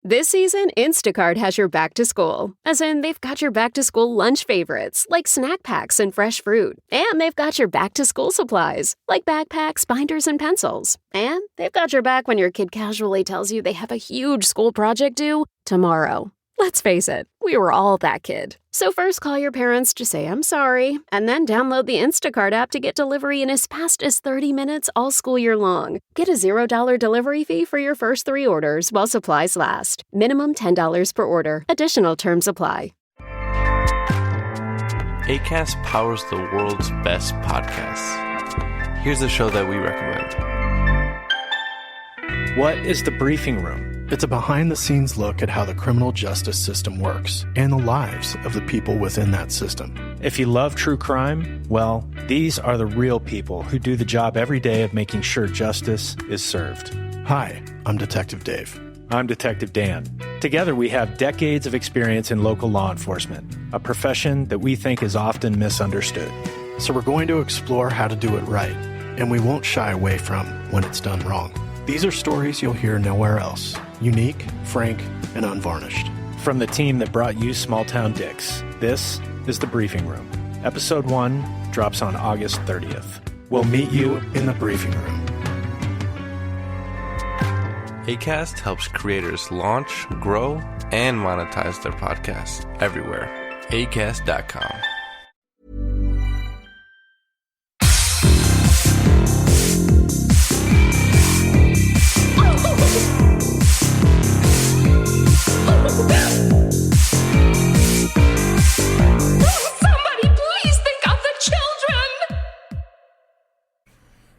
This season, Instacart has your back to school. As in, they've got your back to school lunch favorites, like snack packs and fresh fruit. And they've got your back to school supplies, like backpacks, binders, and pencils. And they've got your back when your kid casually tells you they have a huge school project due tomorrow. Let's face it, we were all that kid. So first call your parents to say I'm sorry, and then download the Instacart app to get delivery in as fast as 30 minutes all school year long. Get a $0 delivery fee for your first 3 orders while supplies last. Minimum $10 per order. Additional terms apply. Acast powers the world's best podcasts. Here's a show that we recommend. What is The Briefing Room? It's a behind-the-scenes look at how the criminal justice system works and the lives of the people within that system. If you love true crime, well, these are the real people who do the job every day of making sure justice is served. Hi, I'm Detective Dave. I'm Detective Dan. Together we have decades of experience in local law enforcement, a profession that we think is often misunderstood. So we're going to explore how to do it right, and we won't shy away from when it's done wrong. These are stories you'll hear nowhere else. Unique, frank, and unvarnished. From the team that brought you Small Town Dicks, this is The Briefing Room. Episode 1 drops on August 30th. We'll meet you in the briefing room. Acast helps creators launch, grow, and monetize their podcasts everywhere. Acast.com.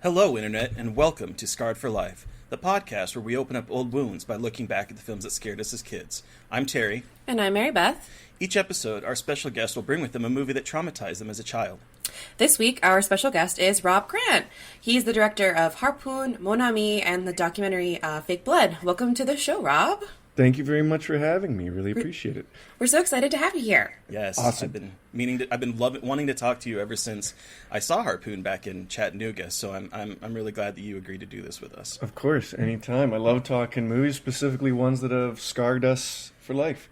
Hello, Internet, and welcome to Scarred for Life, the podcast where we open up old wounds by looking back at the films that scared us as kids. I'm Terry. And I'm Mary Beth. Each episode, our special guest will bring with them a movie that traumatized them as a child. This week, our special guest is Rob Grant. He's the director of Harpoon, Mon Ami, and the documentary Fake Blood. Welcome to the show, Rob. Thank you very much for having me. Really appreciate it. We're so excited to have you here. Yes, awesome. I've been wanting to talk to you ever since I saw Harpoon back in Chattanooga. So I'm really glad that you agreed to do this with us. Of course, anytime. I love talking movies, specifically ones that have scarred us for life.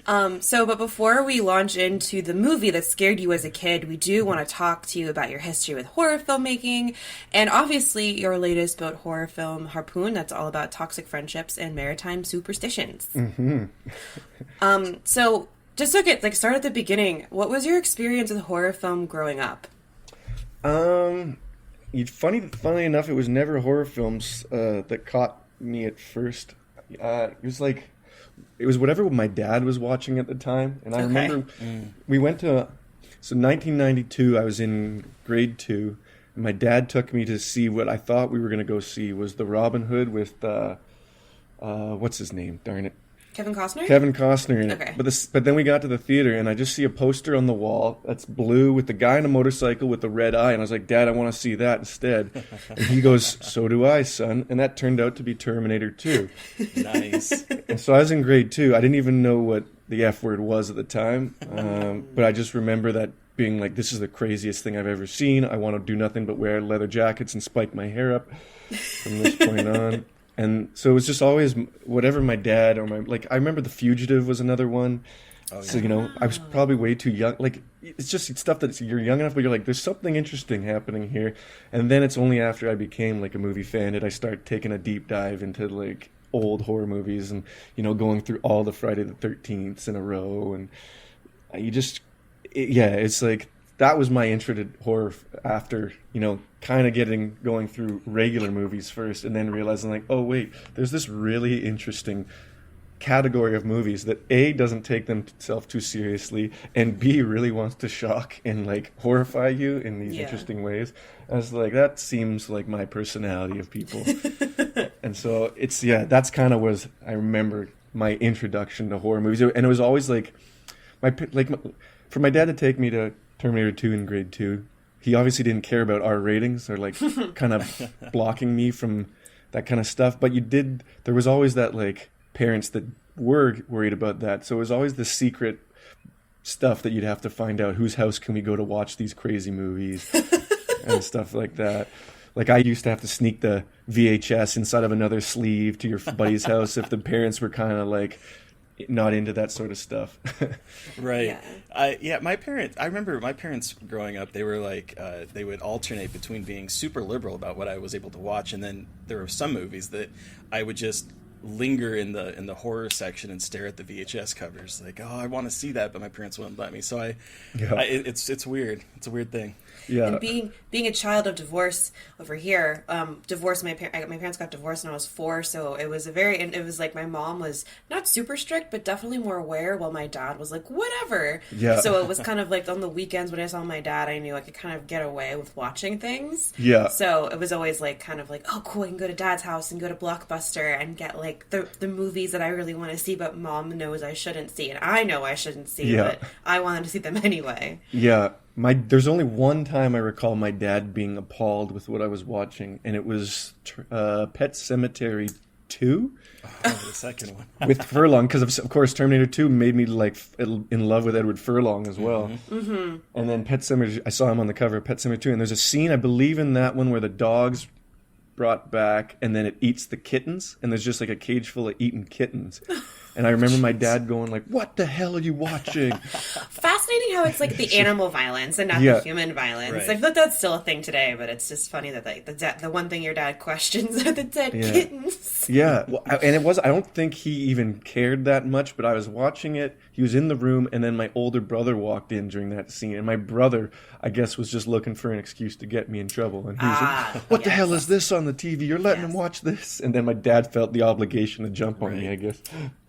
But before we launch into the movie that scared you as a kid, we do want to talk to you about your history with horror filmmaking, and obviously your latest boat horror film, Harpoon, that's all about toxic friendships and maritime superstitions. Mm-hmm. So just to start at the beginning, what was your experience with horror film growing up? Funnily enough, it was never horror films that caught me at first. It was whatever my dad was watching at the time. And I remember we went to... So 1992, I was in grade 2. And my dad took me to see what I thought we were going to go see was the Robin Hood with... what's his name? Darn it. Kevin Costner? Kevin Costner in it. Okay. But then we got to the theater, and I just see a poster on the wall that's blue with the guy on a motorcycle with the red eye. And I was like, Dad, I want to see that instead. And he goes, so do I, son. And that turned out to be Terminator 2. Nice. And so I was in grade 2. I didn't even know what the F word was at the time. But I just remember that being like, this is the craziest thing I've ever seen. I want to do nothing but wear leather jackets and spike my hair up from this point on. And so it was just always whatever my dad or I remember The Fugitive was another one. Oh, yeah. So, I was probably way too young. Like, it's just stuff that you're young enough, but you're like, there's something interesting happening here. And then it's only after I became like a movie fan did I start taking a deep dive into like old horror movies and, going through all the Friday the 13th in a row. And it's like, that was my intro to horror after, kind of going through regular movies first and then realizing like, oh wait, there's this really interesting category of movies that A, doesn't take themselves too seriously, and B, really wants to shock and like horrify you in these interesting ways. I was like, that seems like my personality of people. And so that's kind of was, I remember my introduction to horror movies. And it was always like, for my dad to take me to Terminator 2 in grade 2, he obviously didn't care about R ratings or like kind of blocking me from that kind of stuff. But there was always that like parents that were worried about that. So it was always the secret stuff that you'd have to find out whose house can we go to watch these crazy movies and stuff like that. Like, I used to have to sneak the VHS inside of another sleeve to your buddy's house if the parents were kind of like not into that sort of stuff. Right. My parents, I remember my parents growing up, they were like, they would alternate between being super liberal about what I was able to watch, and then there were some movies that I would just linger in the horror section and stare at the VHS covers, like, oh, I want to see that, but my parents wouldn't let me. So it's weird. It's a weird thing. Yeah. And being a child of divorce over here, my parents got divorced when I was 4, so it was it was like my mom was not super strict, but definitely more aware, while my dad was like, whatever. Yeah. So it was kind of like on the weekends when I saw my dad, I knew I could kind of get away with watching things. Yeah. So it was always like kind of like, oh, cool, I can go to Dad's house and go to Blockbuster and get like the movies that I really want to see, but Mom knows I shouldn't see, and I know I shouldn't see, but I wanted to see them anyway. Yeah. There's only one time I recall my dad being appalled with what I was watching, and it was Pet Sematary 2. Oh, the second one. With Furlong, because of course Terminator 2 made me like in love with Edward Furlong as well. Mm-hmm. And then Pet Sematary, I saw him on the cover of Pet Sematary 2, and there's a scene, I believe, in that one where the dog's brought back, and then it eats the kittens, and there's just like a cage full of eaten kittens. And I remember my dad going like, what the hell are you watching? Fascinating how it's like the animal violence and not the human violence. Right. I feel like that's still a thing today, but it's just funny that like the one thing your dad questions are the dead kittens. Yeah, well, and I don't think he even cared that much, but I was watching it, he was in the room, and then my older brother walked in during that scene, and my brother, I guess, was just looking for an excuse to get me in trouble, and he was like, what the hell is this on the TV? You're letting him watch this? And then my dad felt the obligation to jump on me, I guess.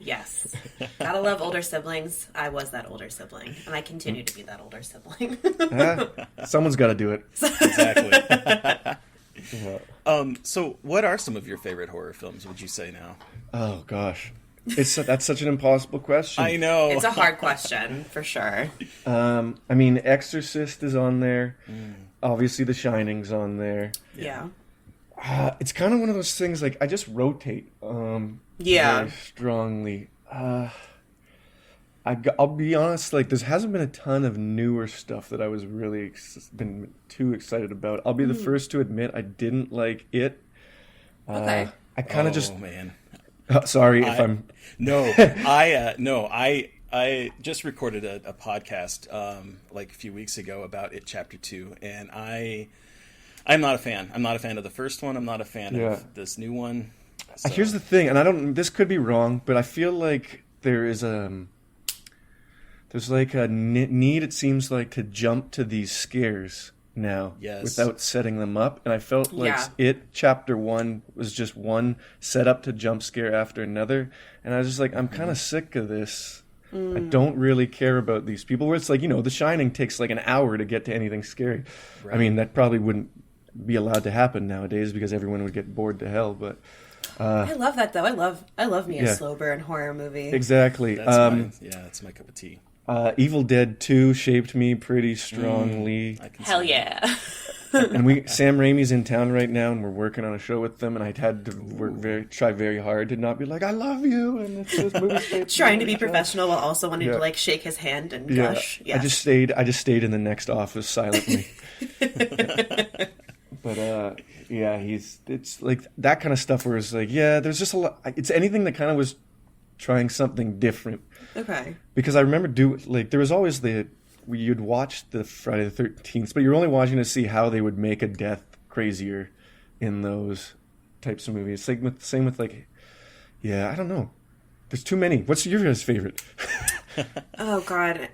Yes. Gotta love older siblings. I was that older sibling, and I continue to be that older sibling. Someone's got to do it. Exactly. So what are some of your favorite horror films, would you say now? Oh, gosh. That's such an impossible question. I know. It's a hard question, for sure. I mean, Exorcist is on there. Obviously, The Shining's on there. Yeah. It's kind of one of those things, like, I just rotate very strongly. I'll be honest, like, there hasn't been a ton of newer stuff that I was really been too excited about. I'll be the first to admit I didn't like it. Okay. I kind of just... Oh, man. Sorry if I'm... No, I just recorded a podcast like a few weeks ago about It Chapter 2, and I'm not a fan. I'm not a fan of the first one. I'm not a fan of this new one. So. Here's the thing, and this could be wrong, but I feel like there's like a need, it seems like, to jump to these scares now without setting them up. And I felt like It Chapter 1 was just one setup to jump scare after another. And I was just like, I'm kind of sick of this. I don't really care about these people. Where it's like, The Shining takes like an hour to get to anything scary. Right. I mean, that probably wouldn't be allowed to happen nowadays because everyone would get bored to hell. But I love that, though. I love me a slow burn horror movie. Exactly. That's my cup of tea. Evil Dead 2 shaped me pretty strongly. Hell yeah. And Sam Raimi's in town right now, and we're working on a show with them, and I had to try very hard to not be like, I love you, and it's this movie. Trying to be professional while also wanting to like shake his hand and gush. Yes. I just stayed in the next office silently. But it's like that kind of stuff where it's like, there's just a lot. It's anything that kind of was trying something different. Okay. Because I remember there was always you'd watch the Friday the 13th, but you're only watching to see how they would make a death crazier in those types of movies. Same with I don't know. There's too many. What's your guys' favorite? Oh God.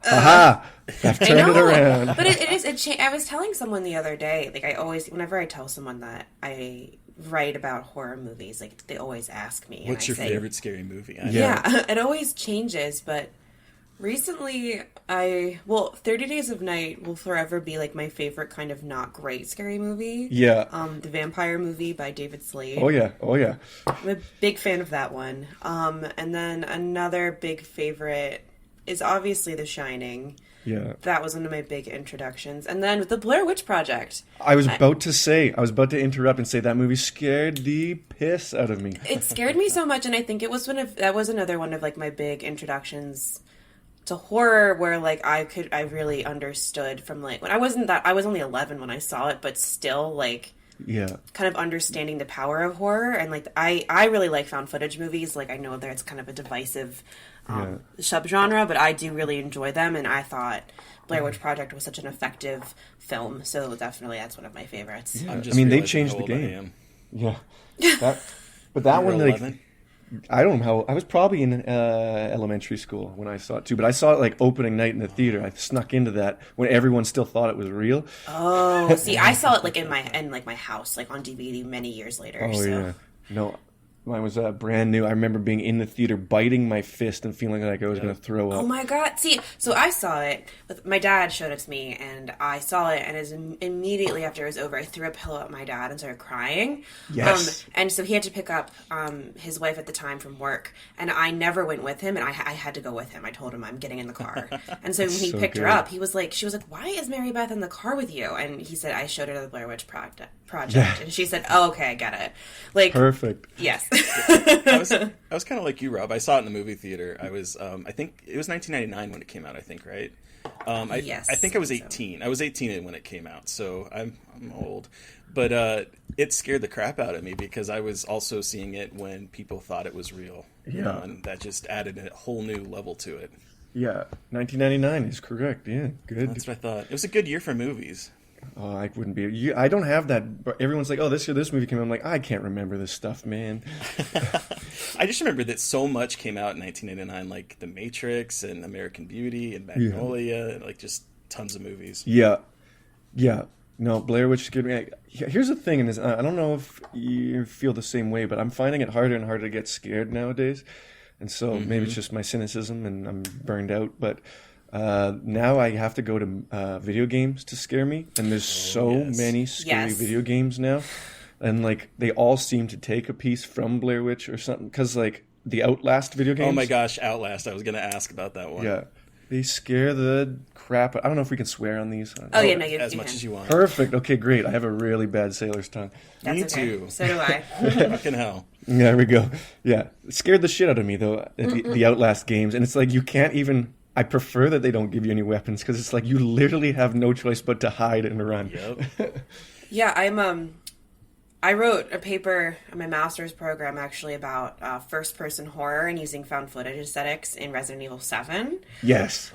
Aha! I've turned it around. But it is. I was telling someone the other day, like whenever I tell someone that I write about horror movies, like they always ask me. What's your favorite scary movie? It always changes, but recently 30 Days of Night will forever be like my favorite kind of not great scary movie. Yeah. The vampire movie by David Slade. Oh yeah. I'm a big fan of that one. And then another big favorite is obviously The Shining. Yeah. That was one of my big introductions. And then with the Blair Witch Project. I was about to interrupt and say that movie scared the piss out of me. It scared me so much, and I think that was another one of like my big introductions to horror where like I really understood from like when I was only 11 when I saw it, but still like kind of understanding the power of horror. And like I really like found footage movies. Like I know that it's kind of a divisive subgenre, but I do really enjoy them, and I thought Blair Witch Project was such an effective film, so definitely that's one of my favorites. I'm just I mean, they realizing changed how the old I game. am. Yeah. But that You were one, like, 11? I don't know how. I was probably in elementary school when I saw it too, but I saw it like opening night in the theater. I snuck into that when everyone still thought it was real. Oh, see, I saw it like in my house, like on DVD many years later. Oh so. yeah, no, mine was brand new. I remember being in the theater, biting my fist and feeling like I was going to throw up. Oh my god! See, so I saw it. My dad showed it to me, and I saw it. And as immediately after it was over, I threw a pillow at my dad and started crying. Yes. And so he had to pick up his wife at the time from work, and I never went with him, and I had to go with him. I told him I'm getting in the car, and so when he So picked her good. up, she was like, "Why is Mary Beth in the car with you?" And he said, "I showed her the Blair Witch Project," and she said, "Oh, okay, I get it." Like Perfect. yes. I was kind of like you, Rob. I saw it in the movie theater. I was, I think it was 1999 when it came out. I think, right? Yes, I think I was so. 18. I was 18 when it came out, so I'm old. But it scared the crap out of me because I was also seeing it when people thought it was real. You know, and that just added a whole new level to it. Yeah, 1999 is correct. Yeah, good. That's what I thought. It was a good year for movies. Oh, I wouldn't be. I don't have that. But everyone's like, "Oh, this year this movie came out." I'm like, I can't remember this stuff, man. I just remember that so much came out in 1999, like The Matrix and American Beauty and Magnolia, and like just tons of movies. Yeah. No, Blair Witch scared me. Here's the thing, and I don't know if you feel the same way, but I'm finding it harder and harder to get scared nowadays. And so maybe it's just my cynicism and I'm burned out. But now I have to go to video games to scare me. And there's many scary video games now. And like they all seem to take a piece from Blair Witch or something. Because like the Outlast video games. Oh my gosh, Outlast. I was going to ask about that one. Yeah. They scare the crap. I don't know if we can swear on these. Oh yeah, no, you as you much can. as you want. Perfect. Okay, great. I have a really bad sailor's tongue. That's Me okay. too. So do I. Fucking hell. There we go. Yeah. It scared the shit out of me, though, the Outlast games. And it's like you can't even... I prefer that they don't give you any weapons because it's like you literally have no choice but to hide and run. Yep. Yeah, I wrote a paper in my master's program actually about first-person horror and using found footage aesthetics in Resident Evil 7. Yes.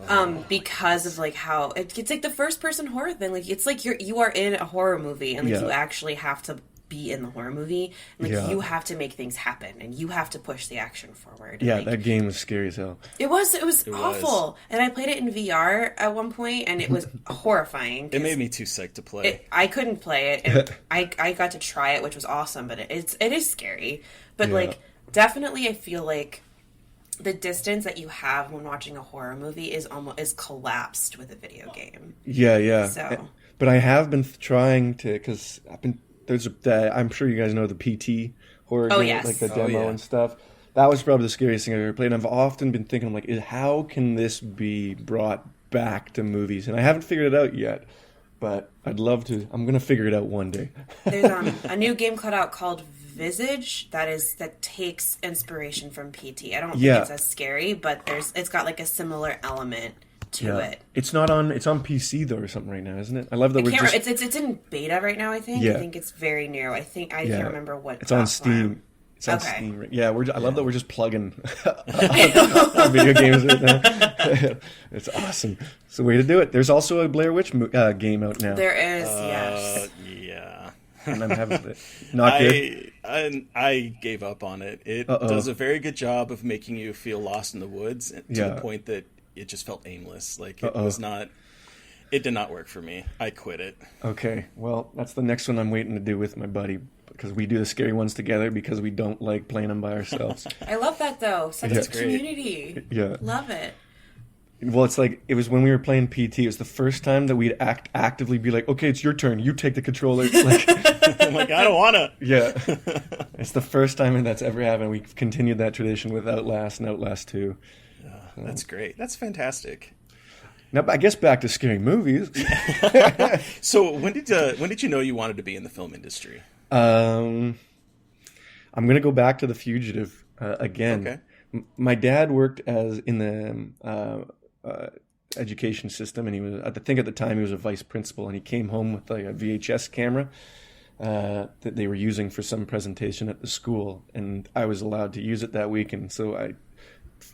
Because of like how it's like the first-person horror thing. Like it's like you are in a horror movie and like you actually have to be in the horror movie and like you have to make things happen and you have to push the action forward. And, Yeah, like, that game was scary as hell. it was awful. And I played it in VR at one point and it was horrifying. It made me too sick to play. I couldn't play it, and I got to try it, which was awesome. But it is scary. But like, definitely, I feel like the distance that you have when watching a horror movie is collapsed with a video game. Yeah. So, but I have been trying to, because I'm sure you guys know the PT horror game, yes. like the demo and stuff. That was probably the scariest thing I've ever played. And I've often been thinking, I'm like, how can this be brought back to movies? And I haven't figured it out yet, but I'd love to. I'm going to figure it out one day. there's a new game called Visage that takes inspiration from PT. I don't think it's as scary, but it's got like a similar element to it. It's not on. It's on PC though, or something right now, isn't it? I love that It's in beta right now. I think. I think it's very new. I can't remember what. It's on platform. Steam. It's on Steam. Right? Yeah, I love that we're just plugging our video games right now. It's awesome. It's the way to do it. There's also a Blair Witch game out now. There is, yes. Yeah. And I'm having it. Not good. I gave up on it. It does a very good job of making you feel lost in the woods to the point that it just felt aimless. Like it was not. It did not work for me. I quit it. Okay, well, that's the next one I'm waiting to do with my buddy because we do the scary ones together because we don't like playing them by ourselves. I love that though. Such a great. community. Yeah. Love it. Well, it's like it was when we were playing PT. It was the first time that we'd actively be like, "Okay, it's your turn. You take the controller." Like, I'm like, I don't want to. yeah, it's the first time that's ever happened. We've continued that tradition with Outlast and Outlast 2. That's great. That's fantastic. Now, I guess back to scary movies. So when did you know you wanted to be in the film industry? I'm going to go back to The Fugitive again. Okay. My dad worked in the education system, and he was at the time he was a vice principal, and he came home with like a VHS camera that they were using for some presentation at the school, and I was allowed to use it that week. And so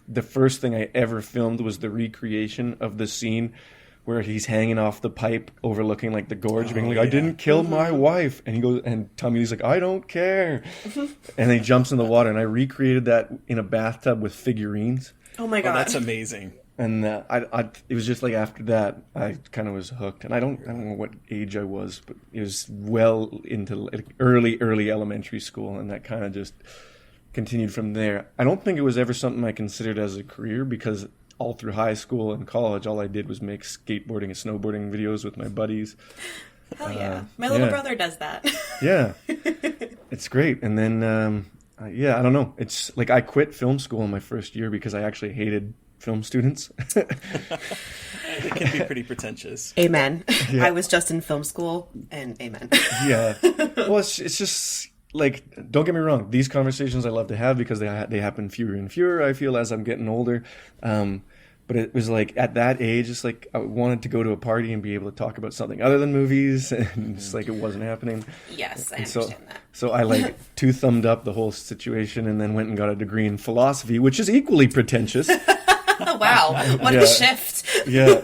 the first thing I ever filmed was the recreation of the scene where he's hanging off the pipe overlooking like the gorge, being like, I didn't kill my wife. And he goes, and Tommy Lee's like, I don't care. And he jumps in the water, and I recreated that in a bathtub with figurines. Oh my God. Oh, that's amazing. And it was just like after that, I kind of was hooked. And I don't know what age I was, but it was well into like early elementary school. And that kind of just continued from there. I don't think it was ever something I considered as a career, because all through high school and college, all I did was make skateboarding and snowboarding videos with my buddies. Hell yeah. My little brother does that. Yeah. It's great. And then, I don't know. It's like I quit film school in my first year because I actually hated film students. It can be pretty pretentious. Amen. Yeah. I was just in film school, and amen. Yeah. Well, it's just like, don't get me wrong. These conversations I love to have because they happen fewer and fewer, I feel, as I'm getting older. But it was like at that age, it's like I wanted to go to a party and be able to talk about something other than movies, and it's like it wasn't happening. Yes, I understand that. So I like two-thumbed up the whole situation, and then went and got a degree in philosophy, which is equally pretentious. Wow, what a shift. Yeah.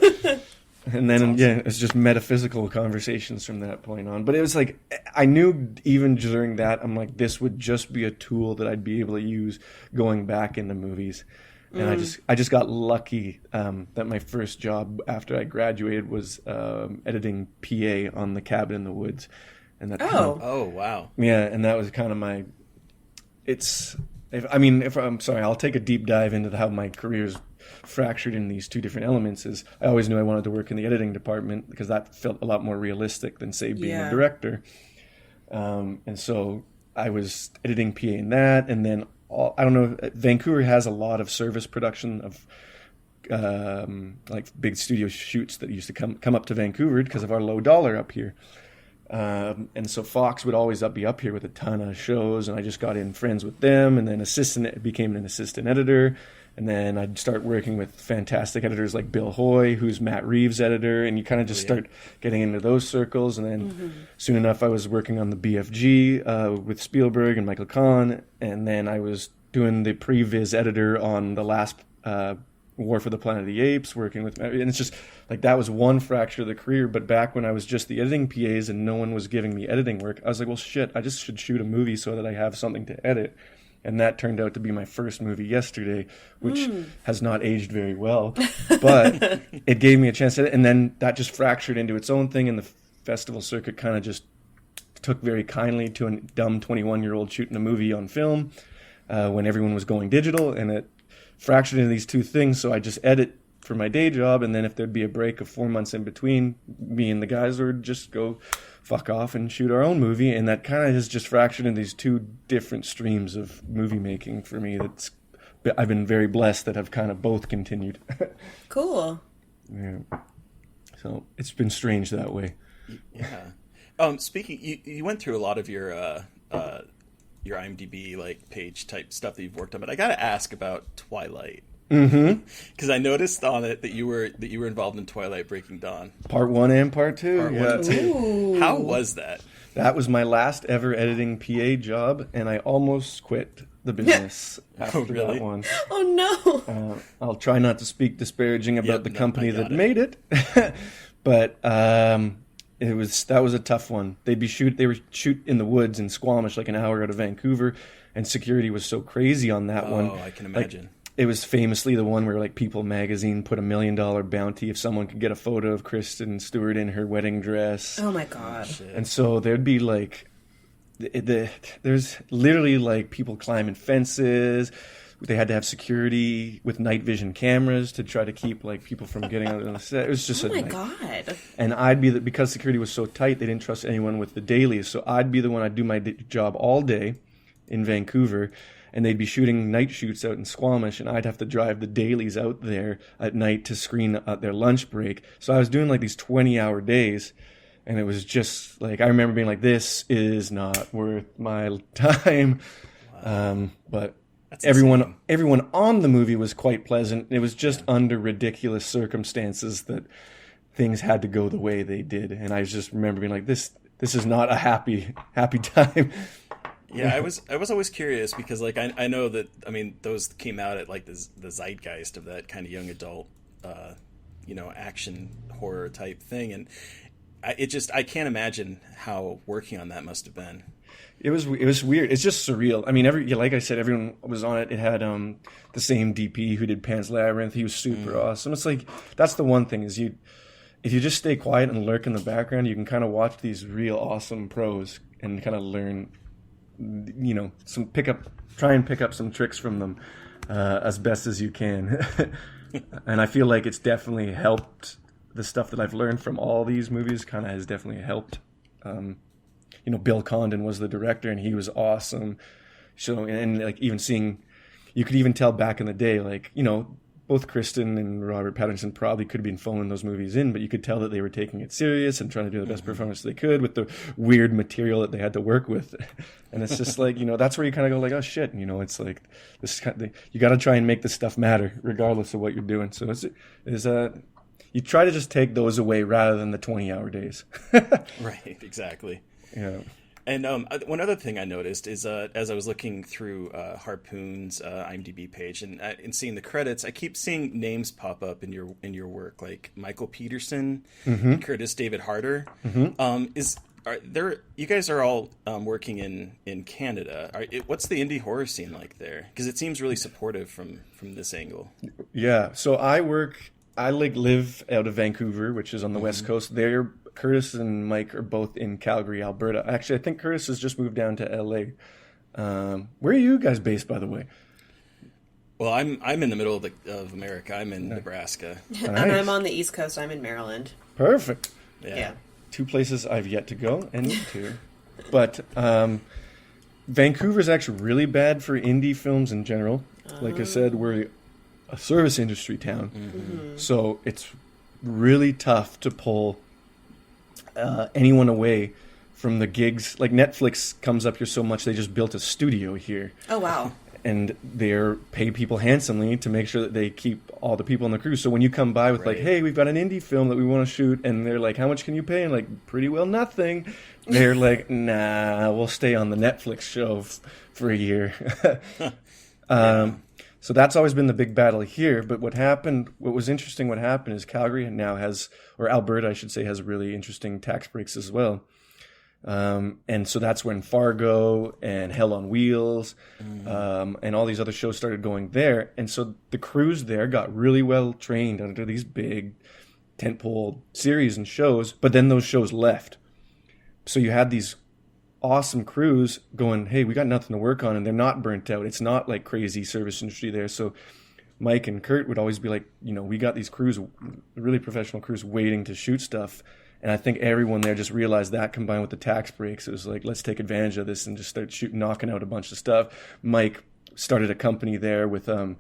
And then, it's just metaphysical conversations from that point on. But it was like, I knew even during that, I'm like, this would just be a tool that I'd be able to use going back into movies. And I just got lucky that my first job after I graduated was editing PA on The Cabin in the Woods. And that Oh, wow. Yeah, and that was kind of if I'm sorry, I'll take a deep dive into how my career's fractured in these two different elements. Is I always knew I wanted to work in the editing department because that felt a lot more realistic than, say, being a director. And so I was editing PA in that, and then I don't know, Vancouver has a lot of service production of like big studio shoots that used to come up to Vancouver because of our low dollar up here. And so Fox would always be up here with a ton of shows, and I just got in friends with them, and then became an assistant editor. And then I'd start working with fantastic editors like Bill Hoy, who's Matt Reeves' editor, and you kind of just start getting into those circles. And then soon enough, I was working on the BFG with Spielberg and Michael Kahn, and then I was doing the previs editor on the last War for the Planet of the Apes, working with, and it's just like that was one fracture of the career. But back when I was just the editing PAs and no one was giving me editing work, I was like, well, shit, I just should shoot a movie so that I have something to edit. And that turned out to be my first movie, Yesterday, which has not aged very well. But it gave me a chance to edit. And then that just fractured into its own thing. And the festival circuit kind of just took very kindly to a dumb 21-year-old shooting a movie on film when everyone was going digital. And it fractured into these two things. So I just edit for my day job. And then if there'd be a break of 4 months in between, me and the guys would just go fuck off and shoot our own movie. And that kind of has just fractured into these two different streams of movie making for me. I've been very blessed that have kind of both continued. Cool. Yeah. So it's been strange that way. Yeah. Speaking, you went through a lot of your IMDb like page type stuff that you've worked on, but I got to ask about Twilight. Because I noticed on it that you were involved in Twilight Breaking Dawn. Part 1 and Part 2. Part 1 and 2. How was that? That was my last ever editing PA job, and I almost quit the business after that one. Oh no! I'll try not to speak disparaging about the company that made it, but that was a tough one. They would shoot in the woods in Squamish, like an hour out of Vancouver, and security was so crazy on that one. Oh, I can imagine. Like, it was famously the one where like People magazine put $1 million bounty if someone could get a photo of Kristen Stewart in her wedding dress. Oh my God. And so there'd be like, there's literally like people climbing fences. They had to have security with night vision cameras to try to keep like people from getting out on the set. It was just God. And I'd be because security was so tight, they didn't trust anyone with the dailies. So I'd be the one, I'd do my job all day in Vancouver, and they'd be shooting night shoots out in Squamish, and I'd have to drive the dailies out there at night to screen at their lunch break. So I was doing like these 20-hour days, and it was just like, I remember being like, this is not worth my time. Wow. But everyone on the movie was quite pleasant. It was just under ridiculous circumstances that things had to go the way they did. And I just remember being like, this is not a happy time. Yeah, I was always curious because like I know that, I mean, those came out at like the zeitgeist of that kind of young adult action horror type thing, and I can't imagine how working on that must have been. It was weird. It's just surreal. I mean, like I said, everyone was on it. It had the same DP who did Pan's Labyrinth. He was super awesome. It's like, that's the one thing is if you just stay quiet and lurk in the background, you can kind of watch these real awesome pros and kind of learn, try and pick up some tricks from them as best as you can. And I feel like it's definitely helped. The stuff that I've learned from all these movies kind of has definitely helped. Bill Condon was the director, and he was awesome. So, and like even seeing, you could even tell back in the day, like, both Kristen and Robert Pattinson probably could have been phoning those movies in, but you could tell that they were taking it serious and trying to do the best performance they could with the weird material that they had to work with. And it's just like, that's where you kind of go like, oh shit, it's like this kind of, you got to try and make this stuff matter regardless of what you're doing. So you try to just take those away rather than the 20-hour days. Right, exactly. Yeah. And one other thing I noticed is as I was looking through Harpoon's IMDb page and seeing the credits, I keep seeing names pop up in your work, like Michael Peterson, and Curtis David Harder. You guys are all working in Canada. What's the indie horror scene like there? Because it seems really supportive from this angle. Yeah. So I live out of Vancouver, which is on the West Coast. Curtis and Mike are both in Calgary, Alberta. Actually, I think Curtis has just moved down to LA. Where are you guys based, by the way? Well, I'm in the middle of America. I'm in Nebraska. Nice. And I'm on the East Coast. I'm in Maryland. Perfect. Yeah. Two places I've yet to go and need to. But Vancouver's actually really bad for indie films in general. Like I said, we're a service industry town. So it's really tough to pull anyone away from the gigs. Like Netflix comes up here so much, they just built a studio here. Oh, wow. And they're pay people handsomely to make sure that they keep all the people on the crew. So when you come by with like, hey, we've got an indie film that we want to shoot, and they're like, how much can you pay? And like, pretty well nothing. They're like, nah, we'll stay on the Netflix show for a year. So that's always been the big battle here. But what happened is Calgary now has, or Alberta, I should say, has really interesting tax breaks as well. And so that's when Fargo and Hell on Wheels and all these other shows started going there. And so the crews there got really well trained under these big tentpole series and shows, but then those shows left. So you had these awesome crews going, hey, we got nothing to work on, and they're not burnt out. It's not like crazy service industry there. So Mike and Kurt would always be like, we got these crews, really professional crews waiting to shoot stuff. And I think everyone there just realized that, combined with the tax breaks, it was like, let's take advantage of this and just start knocking out a bunch of stuff. Mike started a company there with a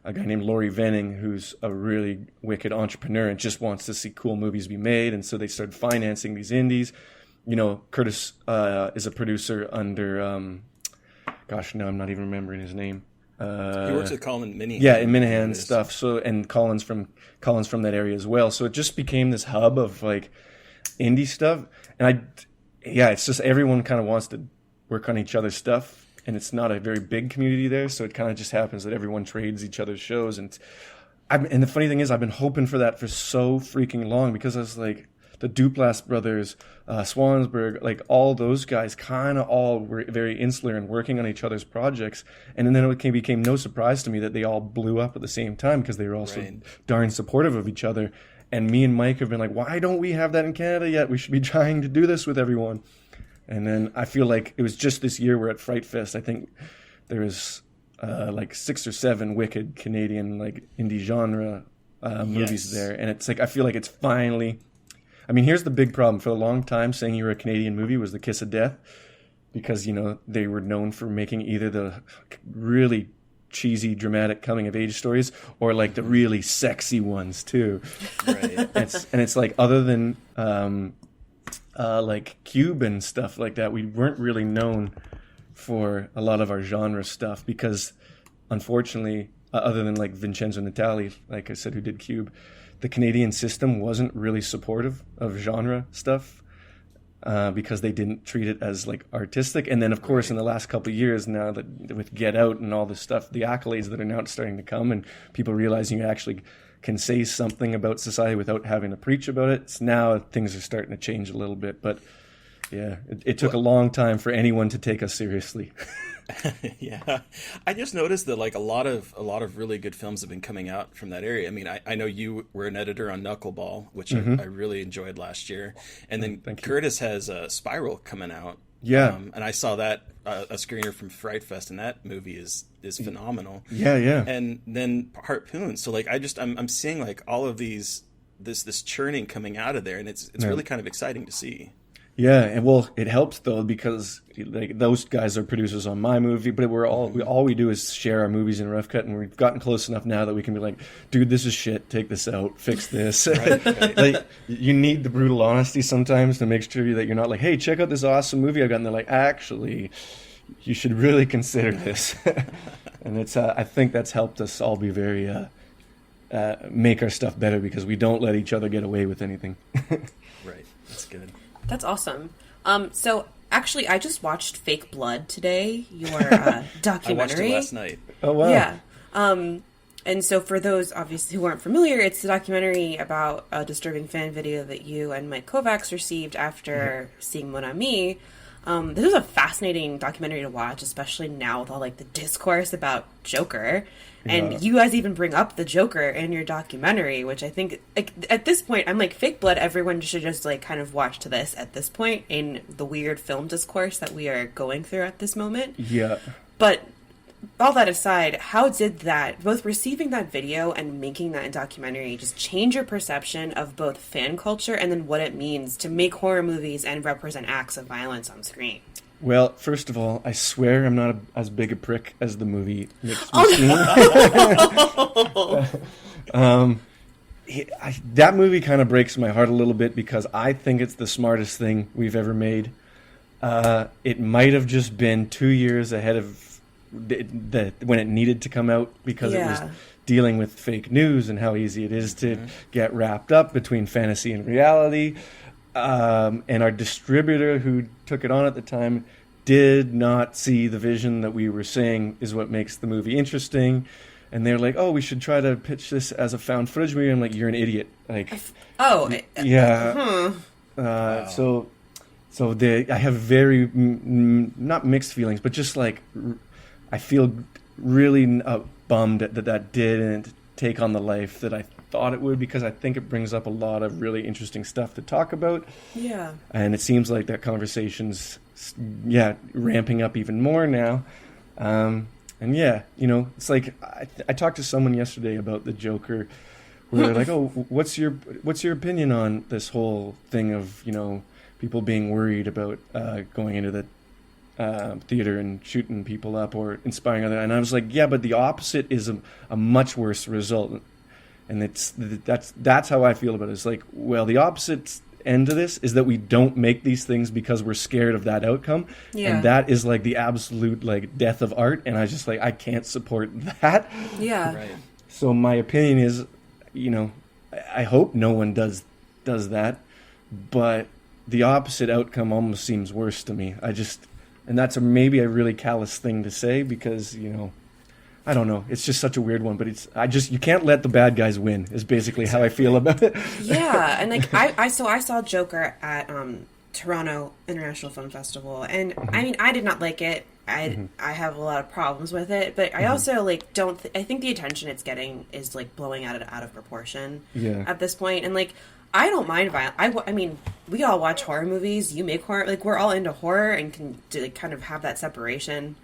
guy named Laurie Venning, who's a really wicked entrepreneur and just wants to see cool movies be made. And so they started financing these indies. Curtis is a producer under, now I'm not even remembering his name. He works with Colin Minihan. Yeah, in Minihan stuff. So, and Colin's from that area as well. So it just became this hub of like indie stuff. And it's just everyone kind of wants to work on each other's stuff, and it's not a very big community there. So it kind of just happens that everyone trades each other's shows. And the funny thing is, I've been hoping for that for so freaking long, because I was like, the Duplass brothers, Swansburg, like all those guys kind of all were very insular and working on each other's projects. And then it became no surprise to me that they all blew up at the same time, because they were all so darn supportive of each other. And me and Mike have been like, why don't we have that in Canada yet? We should be trying to do this with everyone. And then I feel like it was just this year we're at Fright Fest. I think there was like 6 or 7 wicked Canadian like indie genre movies there. And it's like, I feel like it's finally... I mean, here's the big problem. For a long time, saying you were a Canadian movie was the kiss of death, because, they were known for making either the really cheesy, dramatic coming-of-age stories or, like, the really sexy ones, too. Right. It's like, other than, like, Cube and stuff like that, we weren't really known for a lot of our genre stuff, because unfortunately, other than like Vincenzo Natali, like I said, who did Cube, the Canadian system wasn't really supportive of genre stuff because they didn't treat it as like artistic. And then, of course, in the last couple of years now, that with Get Out and all this stuff, the accolades that are now starting to come, and people realizing you actually can say something about society without having to preach about it. It's now things are starting to change a little bit, but yeah, it took a long time for anyone to take us seriously. Yeah, I just noticed that like a lot of really good films have been coming out from that area. I mean, I know you were an editor on Knuckleball, which I really enjoyed last year, and then Curtis has Spiral coming out. Yeah, and I saw that a screener from Fright Fest, and that movie is phenomenal. Yeah. And then Harpoon. So like I'm seeing like all of this churning coming out of there, and it's really kind of exciting to see. Yeah, and well, it helps though because like those guys are producers on my movie, but all we do is share our movies in Rough Cut, and we've gotten close enough now that we can be like, dude, this is shit. Take this out. Fix this. Right. Like you need the brutal honesty sometimes to make sure that you're not like, hey, check out this awesome movie I got, and they're like, actually, you should really consider this. And it's I think that's helped us all be very make our stuff better because we don't let each other get away with anything. Right. That's good. That's awesome. So actually, I just watched Fake Blood today, your documentary. I watched it last night. Oh, wow. Yeah. And so for those, obviously, who aren't familiar, it's a documentary about a disturbing fan video that you and Mike Kovacs received after seeing Mon Ami. This was a fascinating documentary to watch, especially now with all, like, the discourse about Joker. And you guys even bring up the Joker in your documentary, which I think, like, at this point, I'm like, Fake Blood, everyone should just, like, kind of watch to this at this point in the weird film discourse that we are going through at this moment. Yeah. But all that aside, how did that, both receiving that video and making that documentary, just change your perception of both fan culture and then what it means to make horror movies and represent acts of violence on screen? Well, first of all, I swear I'm not as big a prick as the movie makes me seem. That movie kind of breaks my heart a little bit because I think it's the smartest thing we've ever made. It might have just been 2 years ahead of when it needed to come out because it was dealing with fake news and how easy it is to get wrapped up between fantasy and reality. And our distributor who took it on at the time did not see the vision that we were saying is what makes the movie interesting. And they're like, oh, we should try to pitch this as a found footage movie. I'm like, you're an idiot. Like, yeah. Wow. So I have very, not mixed feelings, but just like, I feel really bummed that didn't take on the life that I thought it would because I think it brings up a lot of really interesting stuff to talk about. Yeah. And it seems like that conversation's, ramping up even more now. And yeah, it's like I talked to someone yesterday about the Joker where they're like, oh, what's your opinion on this whole thing of, people being worried about going into the theater and shooting people up or inspiring other, and I was like, yeah, but the opposite is a much worse result, and that's how I feel about it. It's like, well, the opposite end of this is that we don't make these things because we're scared of that outcome, and that is like the absolute like death of art, and I just like I can't support that. Yeah. Right. So my opinion is, I hope no one does that, but the opposite outcome almost seems worse to me. And that's maybe a really callous thing to say because, I don't know. It's just such a weird one, but you can't let the bad guys win is basically how I feel about it. Yeah. And like, I saw Joker at Toronto International Film Festival, and I mean, I did not like it. I have a lot of problems with it, but I also like I think the attention it's getting is like blowing out of proportion at this point. And like, I don't mind violence. I mean, we all watch horror movies. You make horror. Like, we're all into horror and can like, kind of have that separation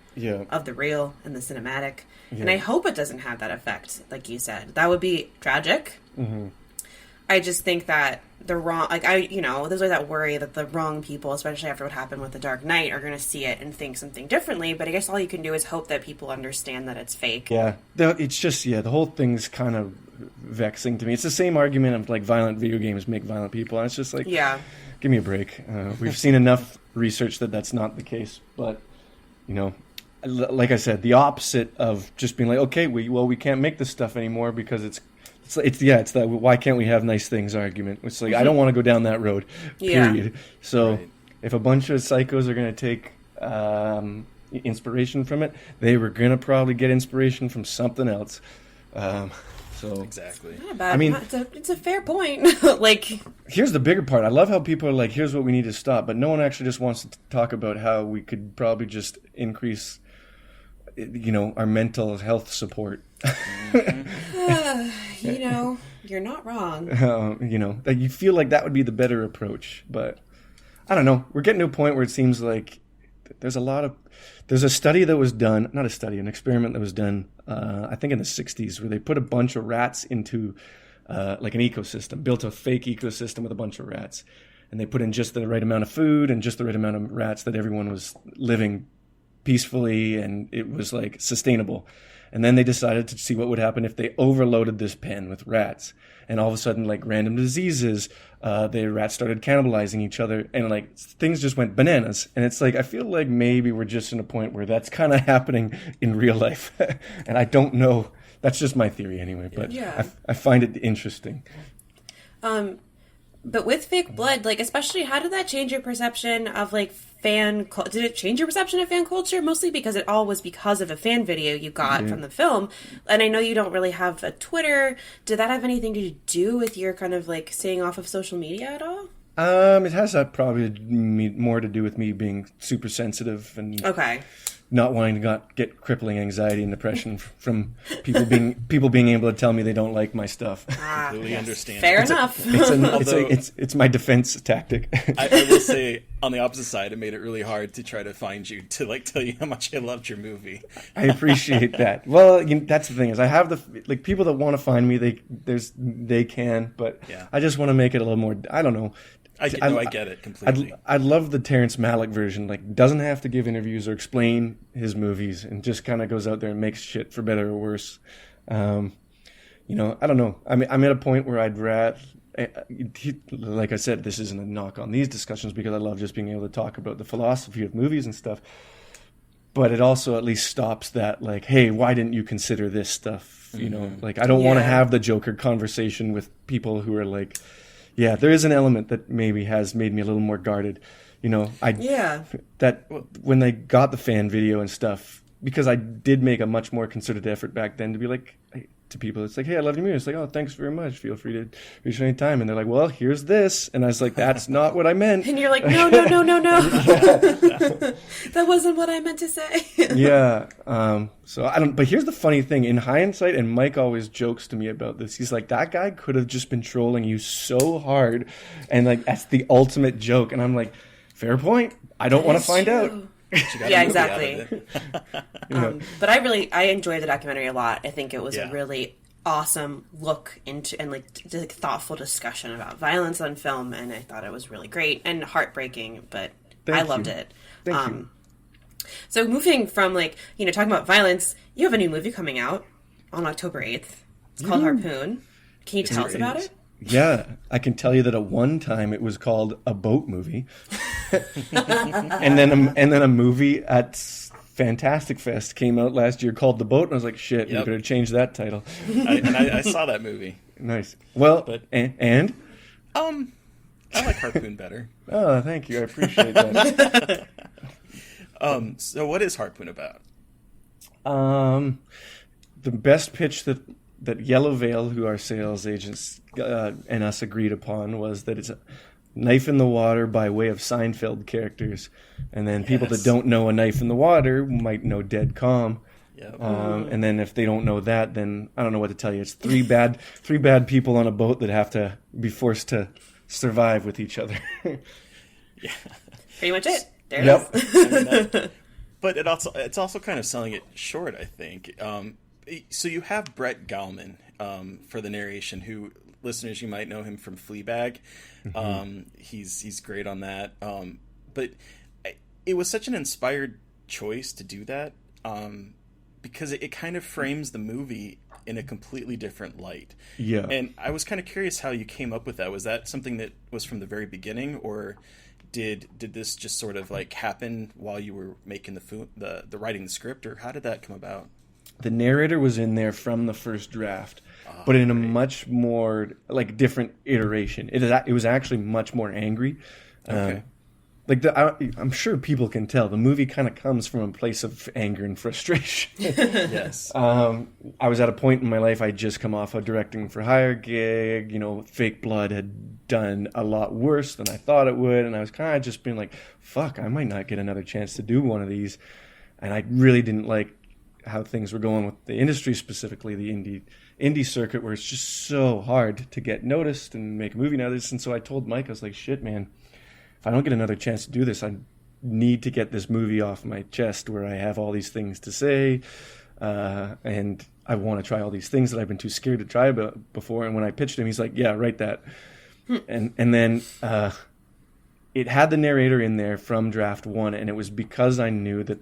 of the real and the cinematic. Yeah. And I hope it doesn't have that effect, like you said. That would be tragic. Mm-hmm. I just think that the wrong... Like, there's like that worry that the wrong people, especially after what happened with The Dark Knight, are going to see it and think something differently. But I guess all you can do is hope that people understand that it's fake. Yeah. It's just, the whole thing's kind of vexing to me. It's the same argument of like violent video games make violent people, and it's just like, give me a break. We've seen enough research that that's not the case, but like I said, the opposite of just being like, okay, we can't make this stuff anymore because it's that why can't we have nice things argument. It's like I don't want to go down that road. Period. Yeah. So if a bunch of psychos are going to take inspiration from it, they were going to probably get inspiration from something else. So exactly. I mean, it's a fair point. Like, here's the bigger part. I love how people are like, here's what we need to stop, but no one actually just wants to talk about how we could probably just increase, our mental health support. You're not wrong. That you feel like that would be the better approach, but I don't know. We're getting to a point where it seems like there's a study that was done, not a study, an experiment that was done, I think in the 60s, where they put a bunch of rats into like an ecosystem, built a fake ecosystem with a bunch of rats. And they put in just the right amount of food and just the right amount of rats that everyone was living peacefully, and it was like sustainable. And then they decided to see what would happen if they overloaded this pen with rats. And all of a sudden, like random diseases, the rats started cannibalizing each other, and like things just went bananas. And it's like, I feel like maybe we're just in a point where that's kind of happening in real life. And I don't know. That's just my theory anyway, but I find it interesting. But with fake blood, like, especially, how did that change your perception of, like, did it change your perception of fan culture? Mostly because it all was because of a fan video you got from the film. And I know you don't really have a Twitter. Did that have anything to do with your kind of, like, staying off of social media at all? It has probably more to do with me being super sensitive and not wanting to get crippling anxiety and depression from people being able to tell me they don't like my stuff. Completely understand. Fair enough. It's my defense tactic. I will say, on the opposite side, it made it really hard to try to find you to like tell you how much I loved your movie. I appreciate that. Well, that's the thing is I have the people that want to find me. They can, but I just want to make it a little more. I don't know. I get it completely. I'd love the Terrence Malick version. Like, doesn't have to give interviews or explain his movies, and just kind of goes out there and makes shit for better or worse. I don't know. I'm at a point where I'd rather, like I said, this isn't a knock on these discussions because I love just being able to talk about the philosophy of movies and stuff. But it also at least stops that, like, hey, why didn't you consider this stuff? Like, I don't want to have the Joker conversation with people who are like, yeah, there is an element that maybe has made me a little more guarded. That when they got the fan video and stuff, because I did make a much more concerted effort back then to be like, to people, it's like, hey, I love your movie. It's like, oh, thanks very much. Feel free to reach any time. And they're like, well, here's this. And I was like, that's not what I meant. And you're like, no. That wasn't what I meant to say. So I don't, but here's the funny thing. In hindsight, and Mike always jokes to me about this, he's like, that guy could have just been trolling you so hard. And like, that's the ultimate joke. And I'm like, fair point. I don't want to find out. Yeah, exactly. But I enjoyed the documentary a lot. I think it was a really awesome look into and like thoughtful discussion about violence on film, and I thought it was really great and heartbreaking, but I loved it. Thank you. So moving from talking about violence, you have a new movie coming out on October 8th. It's called Harpoon. Can you tell us about it? Yeah, I can tell you that at one time it was called A Boat Movie, and then a movie at Fantastic Fest came out last year called The Boat, and I was like, shit, we better change that title. I saw that movie. Nice. Well, but and I like Harpoon better. Oh, thank you. I appreciate that. So what is Harpoon about? The best pitch that Yellow Veil, who are sales agents, and us agreed upon was that it's a knife in the water by way of Seinfeld characters. And then people that don't know a knife in the water might know Dead Calm. Yep. And then if they don't know that, then I don't know what to tell you. It's three bad people on a boat that have to be forced to survive with each other. Yeah. Pretty much it. There it is. But it's also kind of selling it short, I think. So you have Brett Gallman for the narration, who listeners, you might know him from Fleabag. He's great on that. But it was such an inspired choice to do that because it kind of frames the movie in a completely different light. Yeah. And I was kind of curious how you came up with that. Was that something that was from the very beginning, or did this just sort of like happen while you were making the writing the script, or how did that come about? The narrator was in there from the first draft, but in a much more like different iteration. It was actually much more angry. Okay. I'm sure people can tell the movie kind of comes from a place of anger and frustration. Yes. I was at a point in my life, I'd just come off a directing for hire gig. Fake Blood had done a lot worse than I thought it would, and I was kind of just being like, fuck, I might not get another chance to do one of these. And I really didn't like how things were going with the industry, specifically the indie circuit, where it's just so hard to get noticed and make a movie now. And so I told Mike, I was like, shit, man, if I don't get another chance to do this, I need to get this movie off my chest where I have all these things to say, and I want to try all these things that I've been too scared to try before. And when I pitched him, he's like, yeah, write that. And then it had the narrator in there from draft one, and it was because I knew that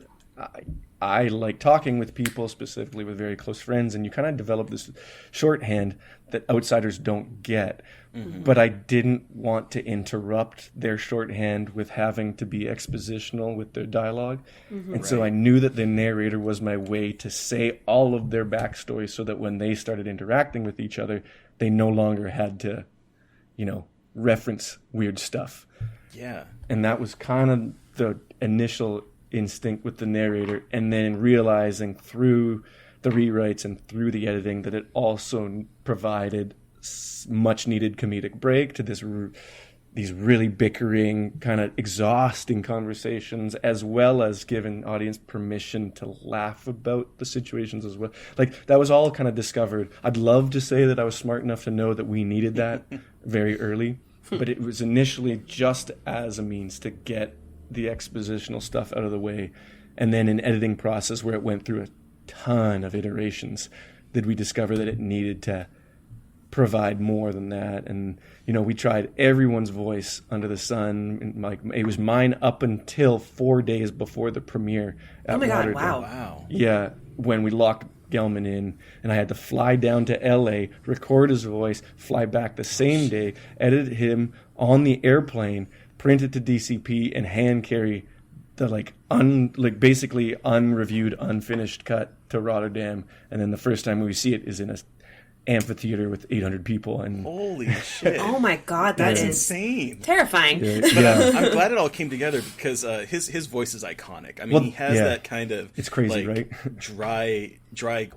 I like talking with people, specifically with very close friends, and you kind of develop this shorthand that outsiders don't get. Mm-hmm. But I didn't want to interrupt their shorthand with having to be expositional with their dialogue. Mm-hmm. And so I knew that the narrator was my way to say all of their backstory so that when they started interacting with each other, they no longer had to, reference weird stuff. Yeah. And that was kind of the initial instinct with the narrator, and then realizing through the rewrites and through the editing that it also provided much needed comedic break to these really bickering, kind of exhausting conversations, as well as giving audience permission to laugh about the situations as well. Like, that was all kind of discovered. I'd love to say that I was smart enough to know that we needed that very early, but it was initially just as a means to get the expositional stuff out of the way, and then an editing process where it went through a ton of iterations did we discover that it needed to provide more than that. And we tried everyone's voice under the sun, and like it was mine up until 4 days before the premiere at Rotterdam. God, wow. Yeah, when we locked Gelman in, and I had to fly down to LA, record his voice, fly back the same day, edit him on the airplane, print it to DCP, and hand carry the basically unreviewed, unfinished cut to Rotterdam. And then the first time we see it is in a amphitheater with 800 people. And holy shit! Oh my god, that's insane, terrifying. Yeah. I'm glad it all came together because his voice is iconic. I mean, he has that kind of it's crazy, right? dry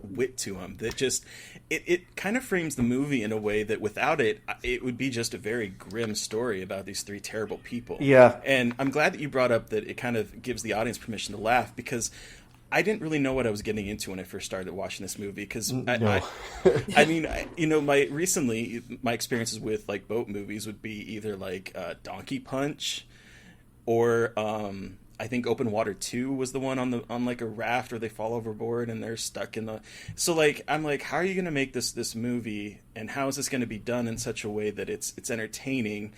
wit to him that just it kind of frames the movie in a way that without it would be just a very grim story about these three terrible people. Yeah, and I'm glad that you brought up that it kind of gives the audience permission to laugh, because I didn't really know what I was getting into when I first started watching this movie, because my experiences with like boat movies would be either like Donkey Punch, or I think Open Water 2 was the one on like a raft where they fall overboard and they're stuck in the. So like I'm like, how are you going to make this movie, and how is this going to be done in such a way that it's entertaining?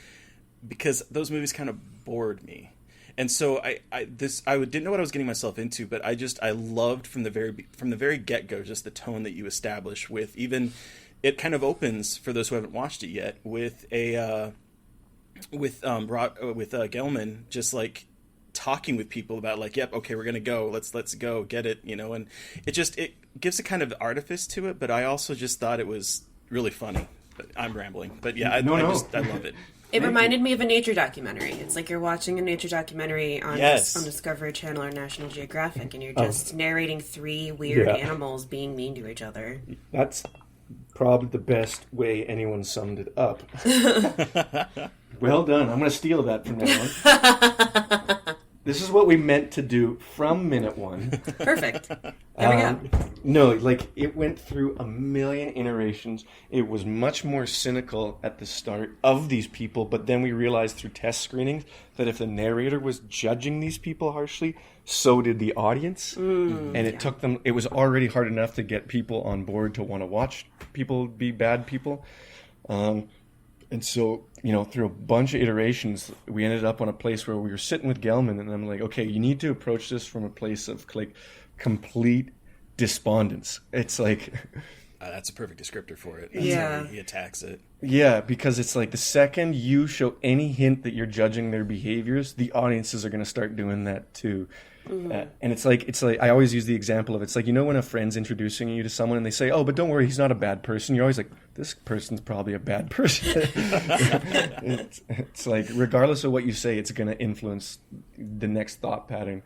Because those movies kind of bored me. And so I didn't know what I was getting myself into, but I loved from the very get-go just the tone that you establish with, even it kind of opens, for those who haven't watched it yet, with Gelman just like talking with people about like, yep, okay, we're gonna go, let's go get it, and it gives a kind of artifice to it, but I also just thought it was really funny. But I'm rambling, but yeah, I love it. It reminded me of a nature documentary. It's like you're watching a nature documentary on Discovery Channel or National Geographic, and you're just narrating three weird animals being mean to each other. That's probably the best way anyone summed it up. Well done. I'm going to steal that from now on. This is what we meant to do from minute one. Perfect. There we go. No, like, it went through a million iterations. It was much more cynical at the start of these people, but then we realized through test screenings that if the narrator was judging these people harshly, so did the audience. And it took them, it was already hard enough to get people on board to want to watch people be bad people. And so, through a bunch of iterations, we ended up on a place where we were sitting with Gelman, and I'm like, okay, you need to approach this from a place of like complete despondence. It's like, That's a perfect descriptor for it. That's Yeah. how he attacks it. Yeah, because it's like the second you show any hint that you're judging their behaviors, the audiences are going to start doing that too. And it's like I always use the example of, it's like, you know, when a friend's introducing you to someone and they say, "Oh, but don't worry, he's not a bad person." You're always like, "This person's probably a bad person." It's like, regardless of what you say, it's going to influence the next thought pattern.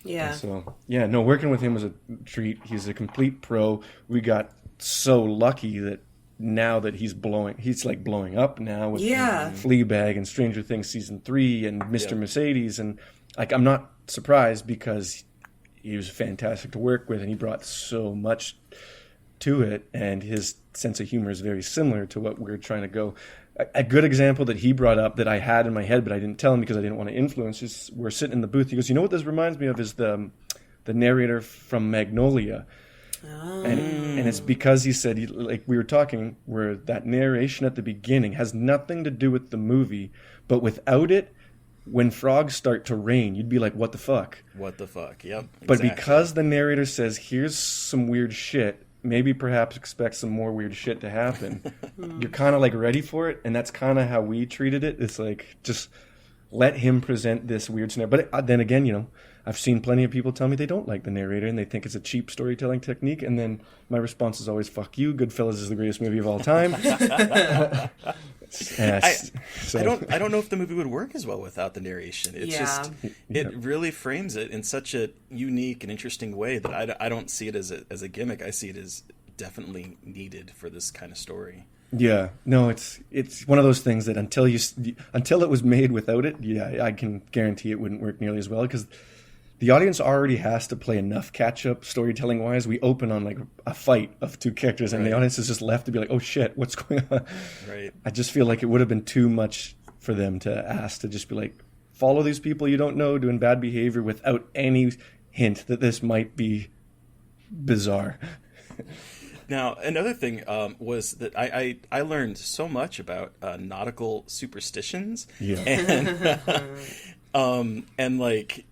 Yeah. And so, yeah, no, working with him was a treat. He's a complete pro. We got so lucky that now that he's like blowing up now with Fleabag and Stranger Things season 3 and Mr. Mercedes, and like, I'm not surprised because he was fantastic to work with and he brought so much to it, and his sense of humor is very similar to what we're trying to go. A good example that he brought up that I had in my head but I didn't tell him because I didn't want to influence is, we're sitting in the booth, he goes, "You know what this reminds me of is the narrator from Magnolia." And it's because he said, like we were talking, where that narration at the beginning has nothing to do with the movie, but without it, when frogs start to rain, you'd be like, "What the fuck?" What the fuck? Yep. But exactly. because the narrator says, "Here's some weird shit," maybe perhaps expect some more weird shit to happen, you're kind of like ready for it. And that's kind of how we treated it. It's like, just let him present this weird scenario. But then again, you know, I've seen plenty of people tell me they don't like the narrator and they think it's a cheap storytelling technique. And then my response is always, "Fuck you. Goodfellas is the greatest movie of all time." I don't know if the movie would work as well without the narration. It's just, it really frames it in such a unique and interesting way that I don't see it as a gimmick. I see it as definitely needed for this kind of story. Yeah, no, it's one of those things that until it was made without it, I can guarantee it wouldn't work nearly as well, because the audience already has to play enough catch-up storytelling-wise. We open on like a fight of two characters, and the audience is just left to be like, "Oh shit, what's going on?" Right. I just feel like it would have been too much for them to ask to just be like, follow these people you don't know doing bad behavior without any hint that this might be bizarre. Now, another thing was that I learned so much about nautical superstitions. Yeah. And like,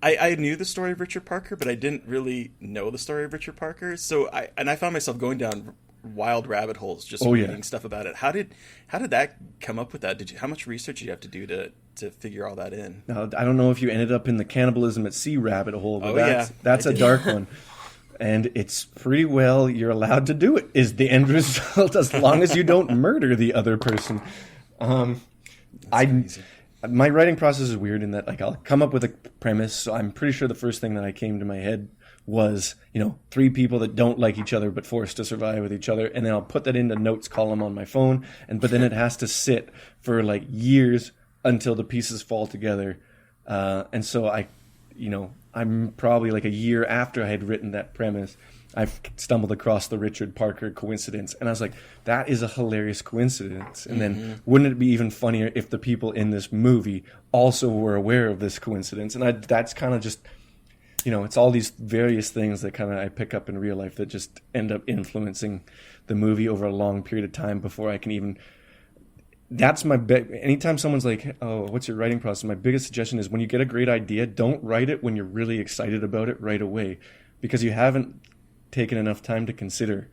I knew the story of Richard Parker, but I didn't really know the story of Richard Parker. So I found myself going down wild rabbit holes just reading stuff about it. How did that come up with that? How much research did you have to do to figure all that in? Now, I don't know if you ended up in the cannibalism at sea rabbit hole, but that's a dark one. And it's pretty well, you're allowed to do it, is the end result, as long as you don't murder the other person. My writing process is weird in that, like, I'll come up with a premise. So I'm pretty sure the first thing that I came to my head was, you know, 3 people that don't like each other but forced to survive with each other, and then I'll put that in the notes column on my phone, but then it has to sit for like years until the pieces fall together. And so I'm probably like a year after I had written that premise, I've stumbled across the Richard Parker coincidence, and I was like, that is a hilarious coincidence. And then wouldn't it be even funnier if the people in this movie also were aware of this coincidence? And that's kind of just, you know, it's all these various things that kind of I pick up in real life that just end up influencing the movie over a long period of time before I can even... That's my anytime someone's like, "Oh, what's your writing process?" My biggest suggestion is, when you get a great idea, don't write it when you're really excited about it right away, because you haven't taken enough time to consider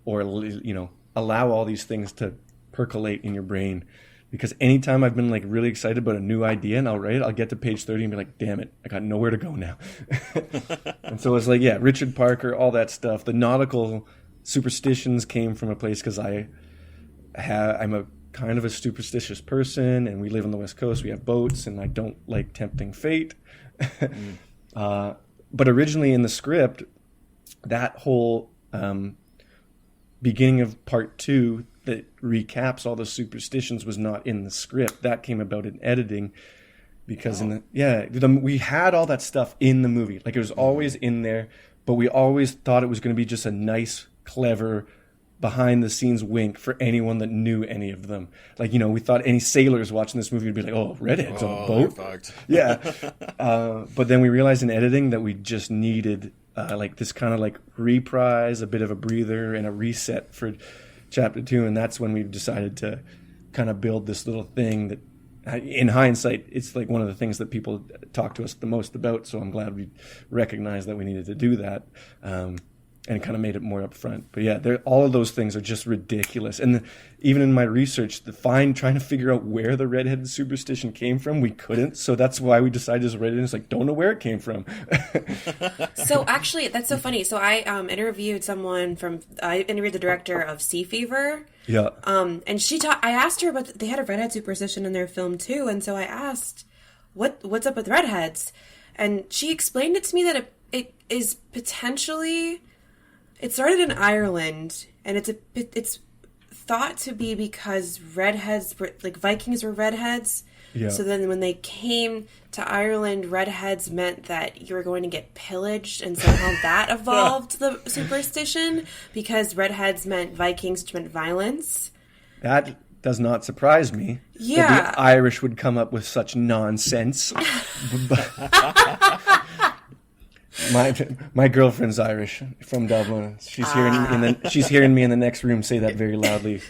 or, you know, allow all these things to percolate in your brain. Because anytime I've been like really excited about a new idea and I'll write it, I'll get to page 30 and be like, "Damn it, I got nowhere to go now." And so it's like, yeah, Richard Parker, all that stuff. The nautical superstitions came from a place because I'm a kind of a superstitious person, and we live on the West Coast. We have boats, and I don't like tempting fate. But originally in the script, that whole beginning of part 2 that recaps all the superstitions was not in the script. That came about in editing, because we had all that stuff in the movie. Like, it was always in there, but we always thought it was going to be just a nice, clever, behind the scenes wink for anyone that knew any of them. Like, you know, we thought any sailors watching this movie would be like, "Oh, redheads on a boat." Yeah. But then we realized in editing that we just needed like this kind of like reprise, a bit of a breather, and a reset for chapter 2. And that's when we decided to kind of build this little thing that, in hindsight, it's like one of the things that people talk to us the most about. So I'm glad we recognized that we needed to do that. and kind of made it more upfront. But yeah, all of those things are just ridiculous. And even in my research, trying to figure out where the redheaded superstition came from, we couldn't. So that's why we decided to write it in. It's like, don't know where it came from. So actually, that's so funny. So I interviewed the director of Sea Fever. Yeah. And I asked her about, they had a redhead superstition in their film too. And so I asked, what's up with redheads? And she explained it to me that it is potentially, it started in Ireland, and it's thought to be because redheads were, like, Vikings were redheads. Yeah. So then when they came to Ireland, redheads meant that you were going to get pillaged, and somehow that evolved the superstition, because redheads meant Vikings, which meant violence. That does not surprise me. Yeah. That the Irish would come up with such nonsense. My girlfriend's Irish, from Dublin. She's hearing me in the next room say that very loudly.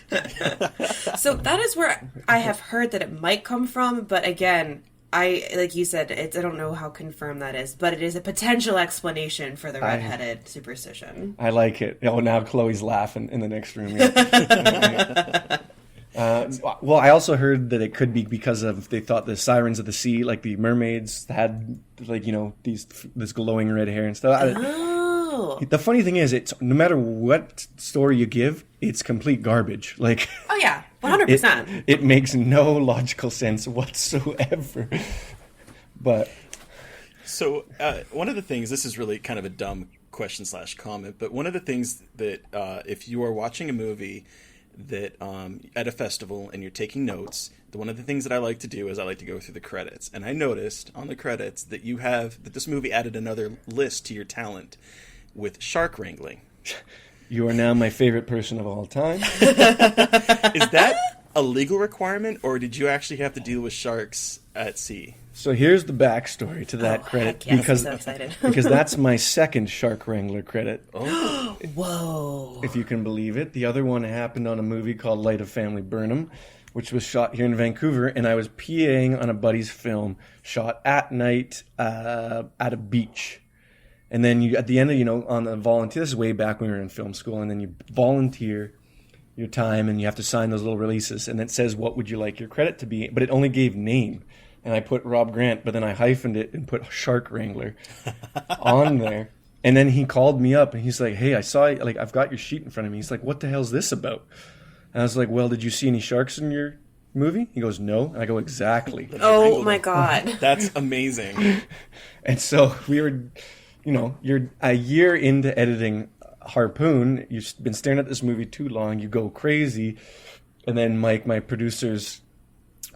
So that is where I have heard that it might come from, but again, like you said, I don't know how confirmed that is, but it is a potential explanation for the redheaded superstition. I like it. Oh, now Chloe's laughing in the next room. Yeah. Well, I also heard that it could be because they thought the sirens of the sea, like the mermaids, had, like, this glowing red hair and stuff. Oh. The funny thing is, it's no matter what story you give, it's complete garbage. Like, oh yeah, 100%. It makes no logical sense whatsoever. But so one of the things, this is really kind of a dumb question / comment, but one of the things that if you are watching a movie that at a festival and you're taking notes, one of the things that I like to do is I like to go through the credits. And I noticed on the credits that that this movie added another list to your talent with shark wrangling. You are now my favorite person of all time. Is that a legal requirement, or did you actually have to deal with sharks at sea? So here's the backstory to that credit, yes, because I'm so excited. because that's my second Shark Wrangler credit. Oh, whoa! If you can believe it, the other one happened on a movie called Light of Family Burnham, which was shot here in Vancouver, and I was PAing on a buddy's film shot at night at a beach. And then you, at the end of, on the volunteer, this is way back when we were in film school, and then you volunteer your time, and you have to sign those little releases, and it says, what would you like your credit to be? But it only gave name. And I put Rob Grant, but then I hyphened it and put Shark Wrangler on there. And then he called me up, and he's like, hey, I saw, like, I've got your sheet in front of me. He's like, what the hell's this about? And I was like, well, did you see any sharks in your movie? He goes, no. And I go, exactly. Oh, my God. That's amazing. And so we were, you're a year into editing Harpoon. You've been staring at this movie too long. You go crazy. And then Mike, my producer's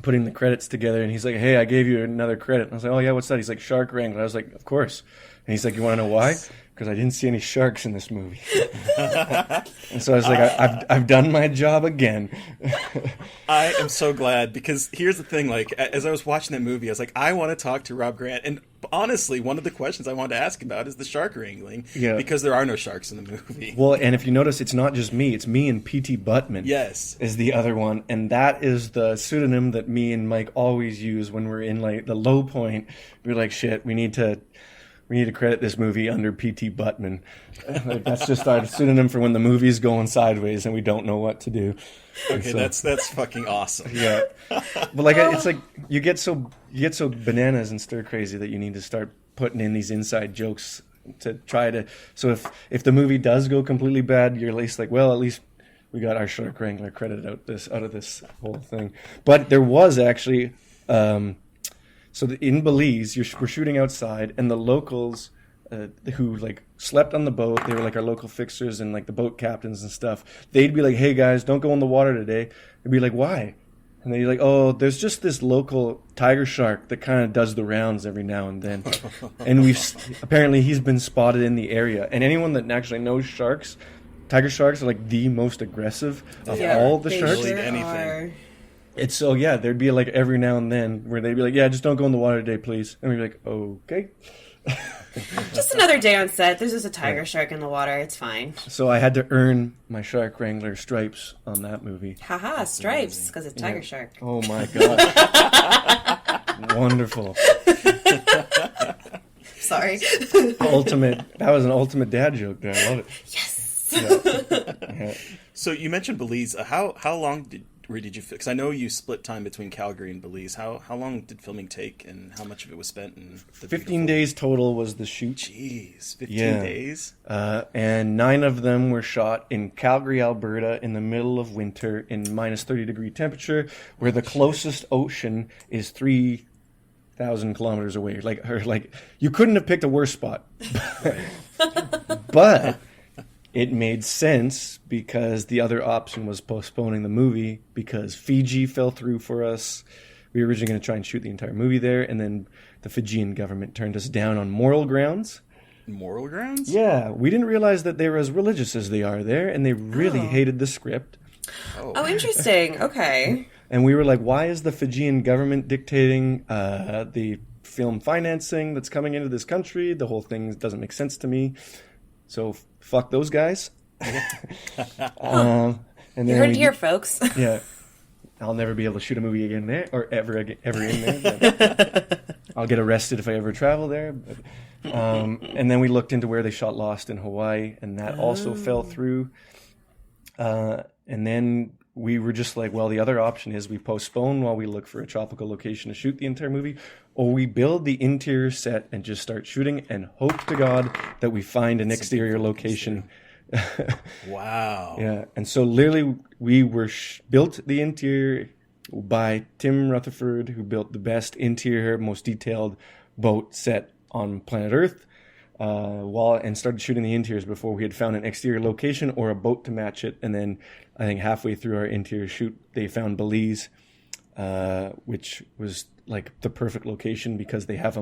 putting the credits together, and he's like, hey, I gave you another credit. And I was like, oh, yeah, what's that? He's like, Shark Wrangler. I was like, of course. And he's like, you want to know why? Because I didn't see any sharks in this movie. And so I was like, I've done my job again. I am so glad, because here's the thing, like, as I was watching that movie, I was like, I want to talk to Rob Grant. And honestly, one of the questions I wanted to ask about is the shark wrangling, because there are no sharks in the movie. Well, and if you notice, it's not just me. It's me and P.T. Buttman. Yes. Is the other one. And that is the pseudonym that me and Mike always use when we're in, like, the low point. We're like, shit, we need to credit this movie under P.T. Buttman. Like, that's just our pseudonym for when the movie's going sideways and we don't know what to do. Okay, so, that's fucking awesome. Yeah, but like, it's like you get so bananas and stir crazy that you need to start putting in these inside jokes to try to. So if the movie does go completely bad, you're at least like, well, at least we got our Shark Wrangler credit out of this whole thing. But there was actually. So in Belize, we're shooting outside, and the locals who, like, slept on the boat, they were, like, our local fixers and, like, the boat captains and stuff. They'd be like, hey, guys, don't go in the water today. They'd be like, why? And they'd be like, oh, there's just this local tiger shark that kind of does the rounds every now and then. And apparently he's been spotted in the area. And anyone that actually knows sharks, tiger sharks are, like, the most aggressive of all the sharks. Sure anything. It's so, yeah, there'd be, like, every now and then where they'd be like, yeah, just don't go in the water today, please. And we'd be like, okay. Just another day on set. There's just a tiger shark in the water. It's fine. So I had to earn my Shark Wrangler stripes on that movie. Haha, stripes, because it's tiger shark. Oh, my God. Wonderful. Sorry. That was an ultimate dad joke there. I love it. Yes. Yeah. So you mentioned Belize. How long did you? Because I know you split time between Calgary and Belize. How long did filming take, and how much of it was spent in the 15 days total was the shoot. Jeez, 15 days. And 9 of them were shot in Calgary, Alberta, in the middle of winter in minus 30-degree temperature, where the closest ocean is 3,000 kilometers away. Like you couldn't have picked a worse spot. But it made sense because the other option was postponing the movie because Fiji fell through for us. We were originally going to try and shoot the entire movie there, and then the Fijian government turned us down on moral grounds. Moral grounds? Yeah, we didn't realize that they were as religious as they are there, and they really hated the script. Oh, interesting. Okay. And we were like, why is the Fijian government dictating the film financing that's coming into this country? The whole thing doesn't make sense to me. So fuck those guys. And then You heard it here, folks. Yeah. I'll never be able to shoot a movie again there, or ever in there. I'll get arrested if I ever travel there. But, and then we looked into where they shot Lost in Hawaii, and that also fell through. And then we were just like, well, the other option is we postpone while we look for a tropical location to shoot the entire movie, or we build the interior set and just start shooting and hope to God that we find an exterior location. Wow. Yeah, and so literally we were built the interior by Tim Rutherford, who built the best interior, most detailed boat set on planet Earth, and started shooting the interiors before we had found an exterior location or a boat to match it. And then I think halfway through our interior shoot, they found Belize, which was like the perfect location because they have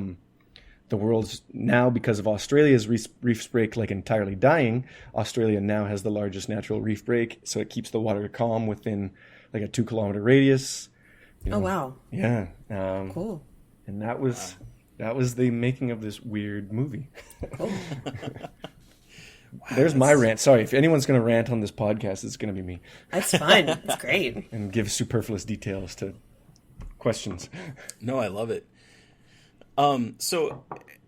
the world's now, because of Australia's reef break like entirely dying, Australia now has the largest natural reef break, so it keeps the water calm within like a 2-kilometer radius. Oh, wow. Yeah. Cool. And that was the making of this weird movie. Cool. There's my rant. Sorry, if anyone's going to rant on this podcast, it's going to be me. That's fun. It's great. And give superfluous details to questions. No, I love it. So,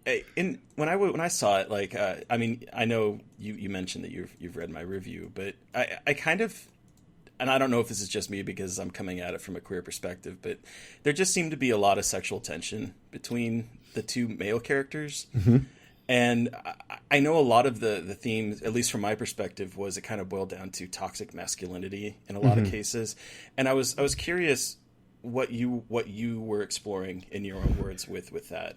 when I saw it, like, I mean, I know you mentioned that you've read my review, but I kind of, and I don't know if this is just me because I'm coming at it from a queer perspective, but there just seemed to be a lot of sexual tension between the two male characters. Mm-hmm. And I know a lot of the themes, at least from my perspective, was it kind of boiled down to toxic masculinity in a lot of cases. And I was curious what you were exploring in your own words with that.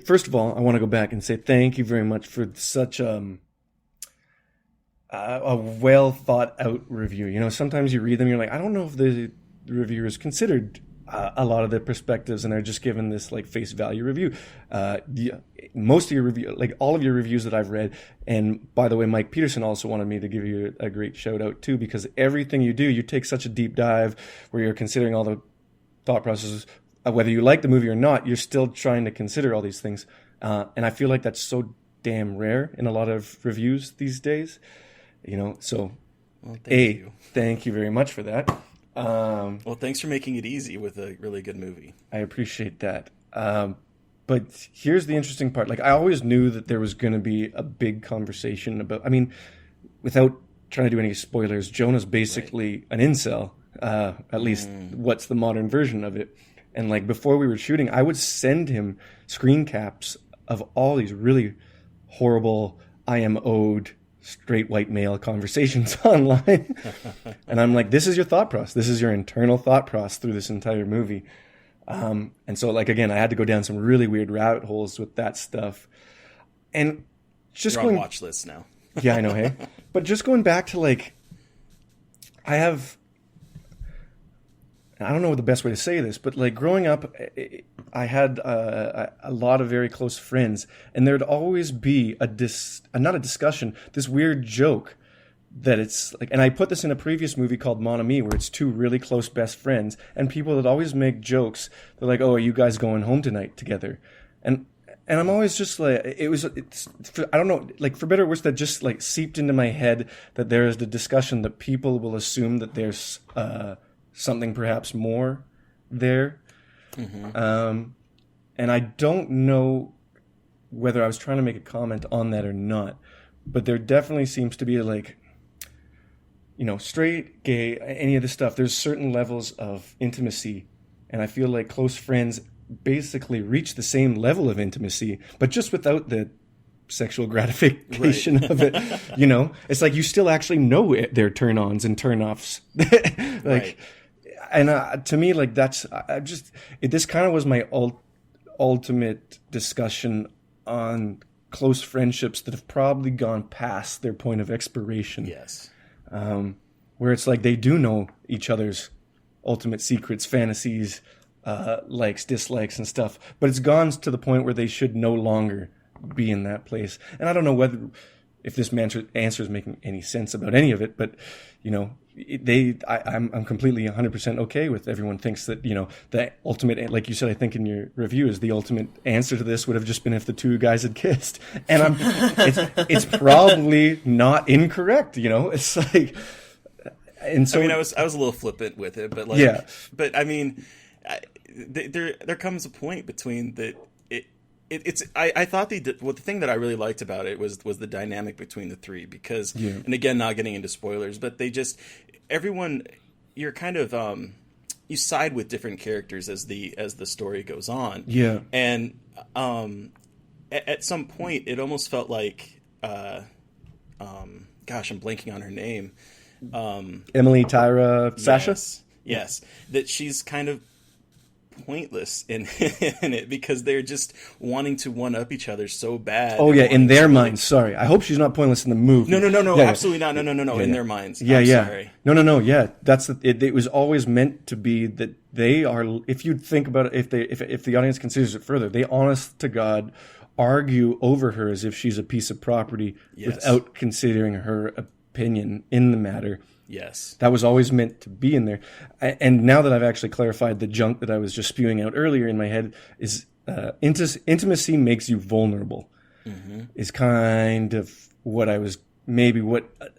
First of all, I want to go back and say thank you very much for such a well thought out review. You know, sometimes you read them, you're like, I don't know if the reviewers considered a lot of the perspectives, and they're just given this like face value review. Most of your review, like all of your reviews that I've read, and by the way, Mike Peterson also wanted me to give you a great shout out too, because everything you do, you take such a deep dive where you're considering all the thought processes. Whether you like the movie or not, you're still trying to consider all these things. And I feel like that's so damn rare in a lot of reviews these days. You know, so thank you very much for that. Well, thanks for making it easy with a really good movie. I appreciate that. But here's the interesting part. Like, I always knew that there was going to be a big conversation about, I mean, without trying to do any spoilers, Jonah's basically an incel, at least what's the modern version of it. And like before we were shooting, I would send him screen caps of all these really horrible I am owed straight white male conversations online. And I'm like, this is your thought process. This is your internal thought process through this entire movie. And so like, again, I had to go down some really weird rabbit holes with that stuff. And just You're on watch lists now. Yeah, I know. Hey, but just going back to like, I don't know the best way to say this, but like growing up, I had a lot of very close friends, and there'd always be not a discussion, this weird joke that it's like, and I put this in a previous movie called Mon Ami, where it's two really close best friends, and people would always make jokes. They're like, "Oh, are you guys going home tonight together?" And I'm always just like, I don't know, like for better or worse, that just like seeped into my head that there is the discussion that people will assume that there's something perhaps more there. Mm-hmm. And I don't know whether I was trying to make a comment on that or not, but there definitely seems to be like, you know, straight, gay, any of this stuff, there's certain levels of intimacy. And I feel like close friends basically reach the same level of intimacy, but just without the sexual gratification of it. You know, it's like you still actually know their turn-ons and turn-offs. Like, right. And to me, like this kind of was my ultimate discussion on close friendships that have probably gone past their point of expiration. Yes. Where it's like they do know each other's ultimate secrets, fantasies, likes, dislikes, and stuff. But it's gone to the point where they should no longer be in that place. And I don't know if this answer is making any sense about any of it, but, you know, I'm completely 100% okay with everyone thinks that, you know, the ultimate, like you said, I think in your review, is the ultimate answer to this would have just been if the two guys had kissed. And it's probably not incorrect, you know. It's like, and so I mean, I was a little flippant with it, but like, yeah. But I mean, there comes a point between that. I thought the thing that I really liked about it was the dynamic between the three, because, and again, not getting into spoilers, but everyone, you're kind of, you side with different characters as the story goes on. Yeah. And, at some point it almost felt like, gosh, I'm blanking on her name. Emily, Tyra, Sasha? Yes. That she's kind of pointless in it, because they're just wanting to one up each other so bad. Oh yeah, in their minds. Sorry, I hope she's not pointless in the movie. No, yeah, absolutely not. No. Yeah, in their minds. Yeah, I'm yeah. Sorry. No. Yeah, that's it was always meant to be that they are. If you think about it, if the audience considers it further, they honest to God argue over her as if she's a piece of property without considering her opinion in the matter. Yes. That was always meant to be in there. And now that I've actually clarified the junk that I was just spewing out earlier in my head, is intimacy makes you vulnerable, is kind of what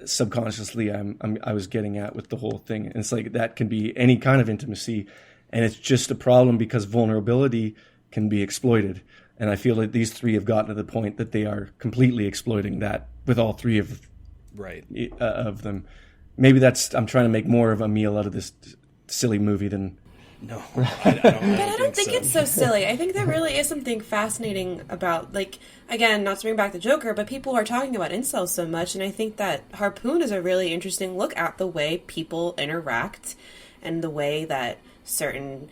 subconsciously I was getting at with the whole thing. And it's like that can be any kind of intimacy, and it's just a problem because vulnerability can be exploited. And I feel like these three have gotten to the point that they are completely exploiting that with all three of them. Maybe I'm trying to make more of a meal out of this silly movie than... No. I don't think it's so silly. I think there really is something fascinating about, like, again, not to bring back the Joker, but people are talking about incels so much, and I think that Harpoon is a really interesting look at the way people interact and the way that certain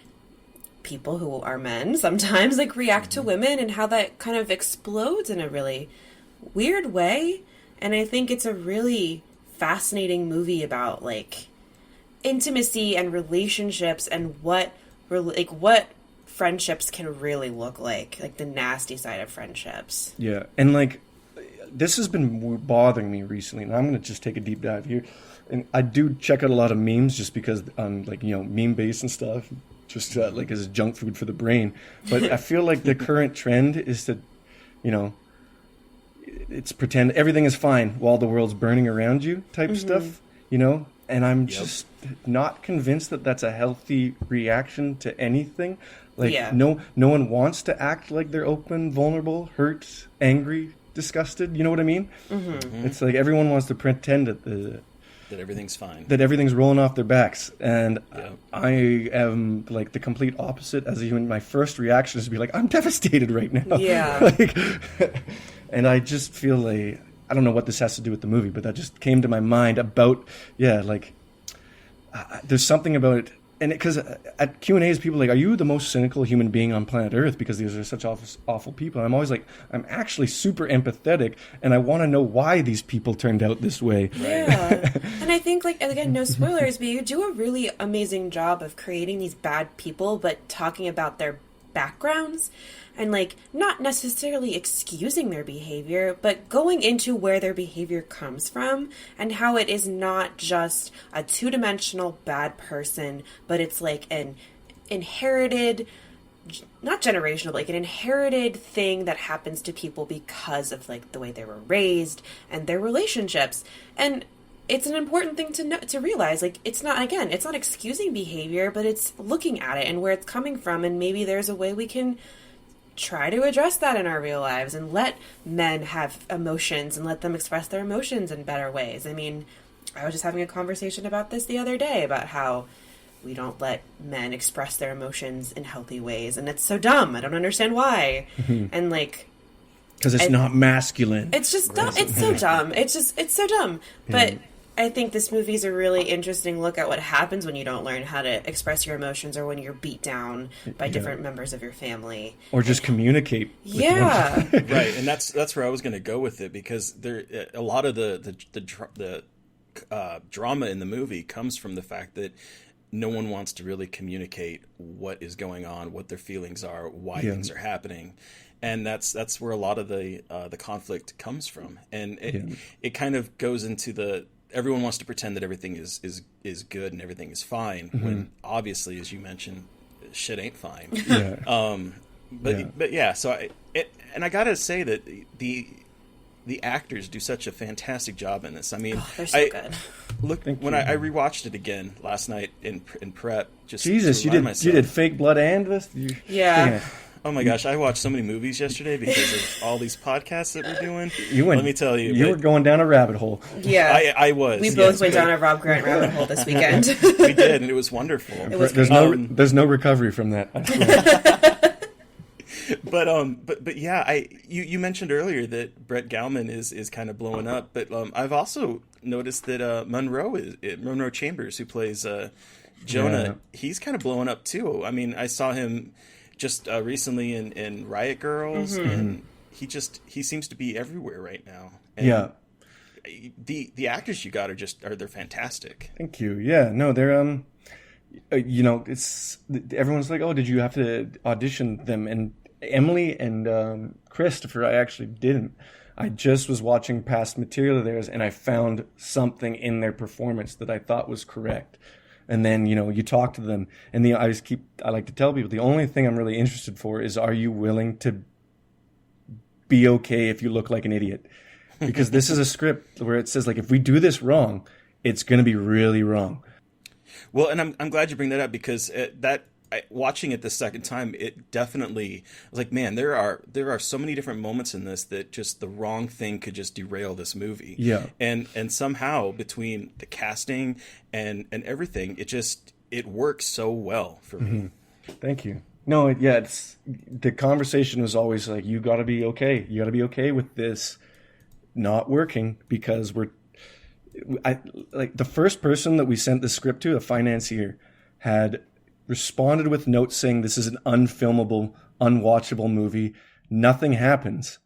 people who are men sometimes, like, react to women, and how that kind of explodes in a really weird way. And I think it's a really fascinating movie about, like, intimacy and relationships and what friendships can really look like the nasty side of friendships. Yeah, and like this has been bothering me recently, and I'm going to just take a deep dive here. And I do check out a lot of memes just because I'm like, you know, meme based and stuff, just like as junk food for the brain. But I feel like the current trend is to, you know, it's pretend everything is fine while the world's burning around you type stuff, you know? And I'm just not convinced that that's a healthy reaction to anything. Like, no one wants to act like they're open, vulnerable, hurt, angry, disgusted. You know what I mean? It's like everyone wants to pretend that everything's fine. That everything's rolling off their backs. And I am like the complete opposite. As even my first reaction is to be like, I'm devastated right now. Yeah. And I just feel like, I don't know what this has to do with the movie, but that just came to my mind about, there's something about it. And because at Q&As, people are like, are you the most cynical human being on planet Earth? Because these are such awful people. And I'm always like, I'm actually super empathetic, and I want to know why these people turned out this way. Yeah. And I think, like, again, no spoilers, but you do a really amazing job of creating these bad people, but talking about their backgrounds. And, like, not necessarily excusing their behavior, but going into where their behavior comes from and how it is not just a two-dimensional bad person, but it's like an inherited, not generational, like an inherited thing that happens to people because of, like, the way they were raised and their relationships. And it's an important thing to realize. Like, it's not excusing behavior, but it's looking at it and where it's coming from, and maybe there's a way we can try to address that in our real lives and let men have emotions and let them express their emotions in better ways. I mean, I was just having a conversation about this the other day about how we don't let men express their emotions in healthy ways, and it's so dumb. I don't understand why. And like, because it's not masculine. It's just dumb. It's so dumb. It's so dumb. But I think this movie is a really interesting look at what happens when you don't learn how to express your emotions, or when you're beat down by different members of your family, or just communicate. Yeah, right. And that's where I was going to go with it, because there a lot of the drama in the movie comes from the fact that no one wants to really communicate what is going on, what their feelings are, why things are happening. And that's where a lot of the conflict comes from. And it kind of goes into everyone wants to pretend that everything is good and everything is fine, when obviously, as you mentioned, shit ain't fine. So I gotta say that the actors do such a fantastic job in this. I mean, they're so good. Look, when I rewatched it again last night in prep, just Jesus, to remind you did Fake Blood and this? Oh my gosh, I watched so many movies yesterday because of all these podcasts that we're doing. Let me tell you. You were going down a rabbit hole. Yeah. I was. We both went down a Rob Grant rabbit hole this weekend. We did, and it was wonderful. There's no recovery from that. I swear. But yeah, you mentioned earlier that Brett Gowman is kind of blowing up, but I've also noticed that Monroe Chambers, who plays Jonah, he's kind of blowing up too. I mean, I saw him just recently in Riot Girls, and he seems to be everywhere right now. And the actors you got they're fantastic. Thank you. Yeah, no, they're it's everyone's like, oh, did you have to audition them? And Emily and Christopher, I actually didn't. I just was watching past material of theirs, and I found something in their performance that I thought was correct. And then, you talk to them, and I like to tell people, the only thing I'm really interested for is, are you willing to be okay if you look like an idiot? Because this is a script where it says, like, if we do this wrong, it's going to be really wrong. Well, and I'm glad you bring that up, because watching it the second time, it definitely was like, man, there are so many different moments in this that just the wrong thing could just derail this movie. Yeah. And somehow between the casting and everything, it works so well for me. Thank you. No, it's the conversation was always like, you got to be okay. You got to be okay with this not working, because the first person that we sent the script to, a financier, had responded with notes saying this is an unfilmable, unwatchable movie. Nothing happens,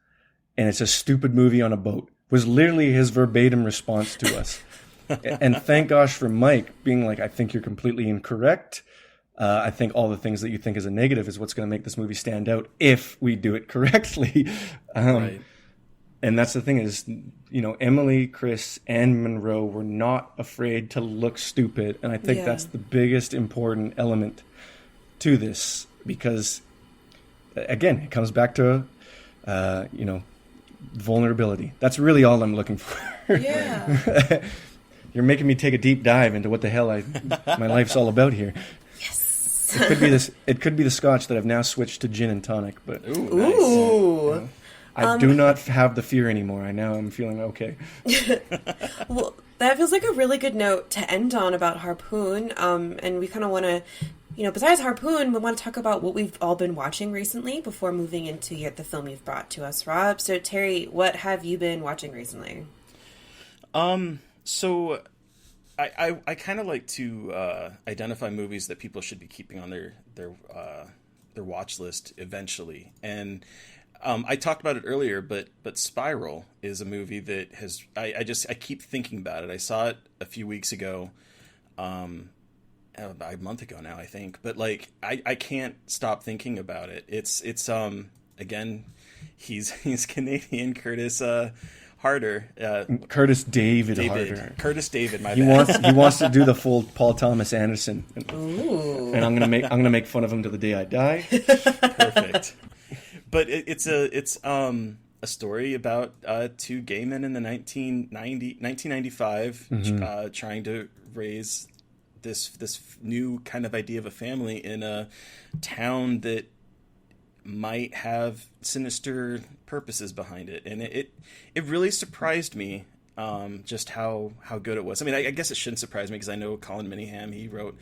and it's a stupid movie on a boat. Was literally his verbatim response to us. And thank gosh for Mike being like, I think you're completely incorrect. I think all the things that you think is a negative is what's going to make this movie stand out if we do it correctly. Right. And that's the thing is, Emily, Chris, and Monroe were not afraid to look stupid. And I think that's the biggest important element to this, because, again, it comes back to, vulnerability. That's really all I'm looking for. Yeah. You're making me take a deep dive into what the hell my life's all about here. Yes. It could be the scotch that I've now switched to gin and tonic. But ooh. Nice. I do not have the fear anymore. I'm feeling okay. Well, that feels like a really good note to end on about Harpoon. And we kind of want to, besides Harpoon, we want to talk about what we've all been watching recently before moving into the film you've brought to us, Rob. So, Terry, what have you been watching recently? So I kind of like to identify movies that people should be keeping on their watch list eventually. And I talked about it earlier, but Spiral is a movie that I keep thinking about it. I saw it a few weeks ago, a month ago now, I think. But I can't stop thinking about it. It's again, he's Canadian, Curtis Harder. Curtis David Harder. Curtis David. My he bad. He wants to do the full Paul Thomas Anderson. Ooh. And I'm gonna make fun of him to the day I die. Perfect. But it's a story about two gay men in the 1995 trying to raise this new kind of idea of a family in a town that might have sinister purposes behind it, and it really surprised me, just how good it was. I mean, I guess it shouldn't surprise me because I know Colin Minihan, he wrote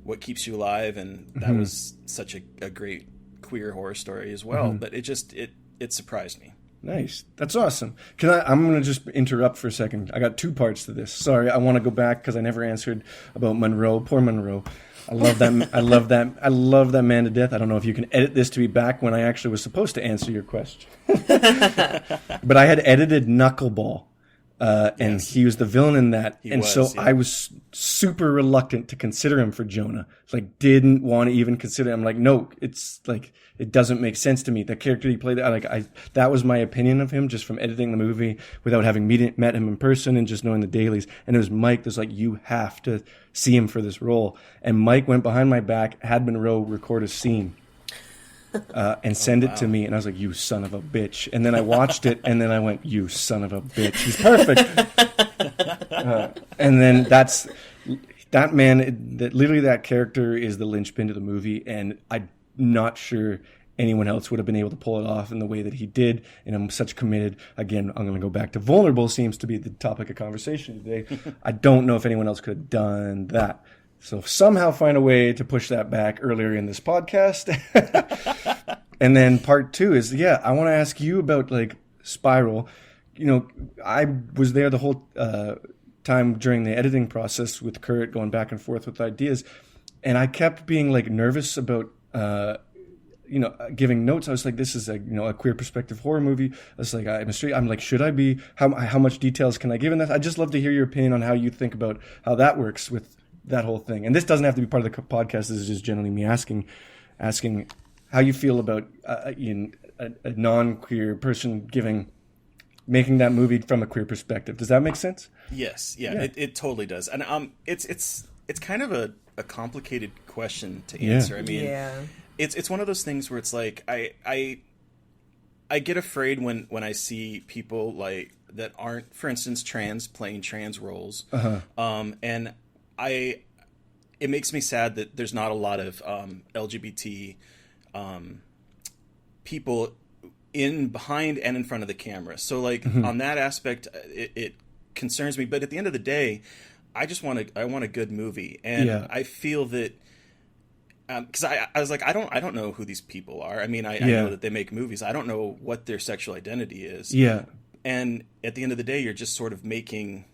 What Keeps You Alive, and that was such a great queer horror story as well. But it surprised me. Nice. That's awesome. I'm going to just interrupt for a second. I got two parts to this. Sorry, I want to go back because I never answered about Monroe. Poor Monroe. I love that. I love that. I love that man to death. I don't know if you can edit this to be back when I actually was supposed to answer your question. But I had edited Knuckleball. And he was the villain in that. I was super reluctant to consider him for Jonah. Like, didn't want to even consider him. Like, no, it's like, it doesn't make sense to me. The character he played, that was my opinion of him just from editing the movie without having met him in person and just knowing the dailies. And it was Mike that's like, you have to see him for this role. And Mike went behind my back, had Monroe record a scene. And send it to me, and I was like, you son of a bitch. And then I watched it, and then I went, you son of a bitch, he's perfect. And then that man, literally that character is the linchpin to the movie, and I'm not sure anyone else would have been able to pull it off in the way that he did, and I'm such committed. Again, I'm going to go back to vulnerable, seems to be the topic of conversation today. I don't know if anyone else could have done that. So somehow find a way to push that back earlier in this podcast. And then part two is, I want to ask you about like Spiral. You know, I was there the whole time during the editing process with Kurt, going back and forth with ideas. And I kept being like nervous about, giving notes. I was like, this is a queer perspective horror movie. I was like, I'm like, should I be, how much details can I give in that? I'd just love to hear your opinion on how you think about how that works with that whole thing. And this doesn't have to be part of the podcast. This is just generally me asking how you feel about a non-queer person making that movie from a queer perspective. Does that make sense? Yes. Yeah. It totally does. And it's kind of a complicated question to answer. I mean, it's one of those things where it's like I get afraid when I see people like that aren't, for instance, trans playing trans roles. And it makes me sad that there's not a lot of LGBT people in behind and in front of the camera. So like on that aspect, it concerns me. But at the end of the day, I want a good movie, and I feel that because I was like, I don't know who these people are. I mean, I know that they make movies. I don't know what their sexual identity is. And at the end of the day, you're just sort of making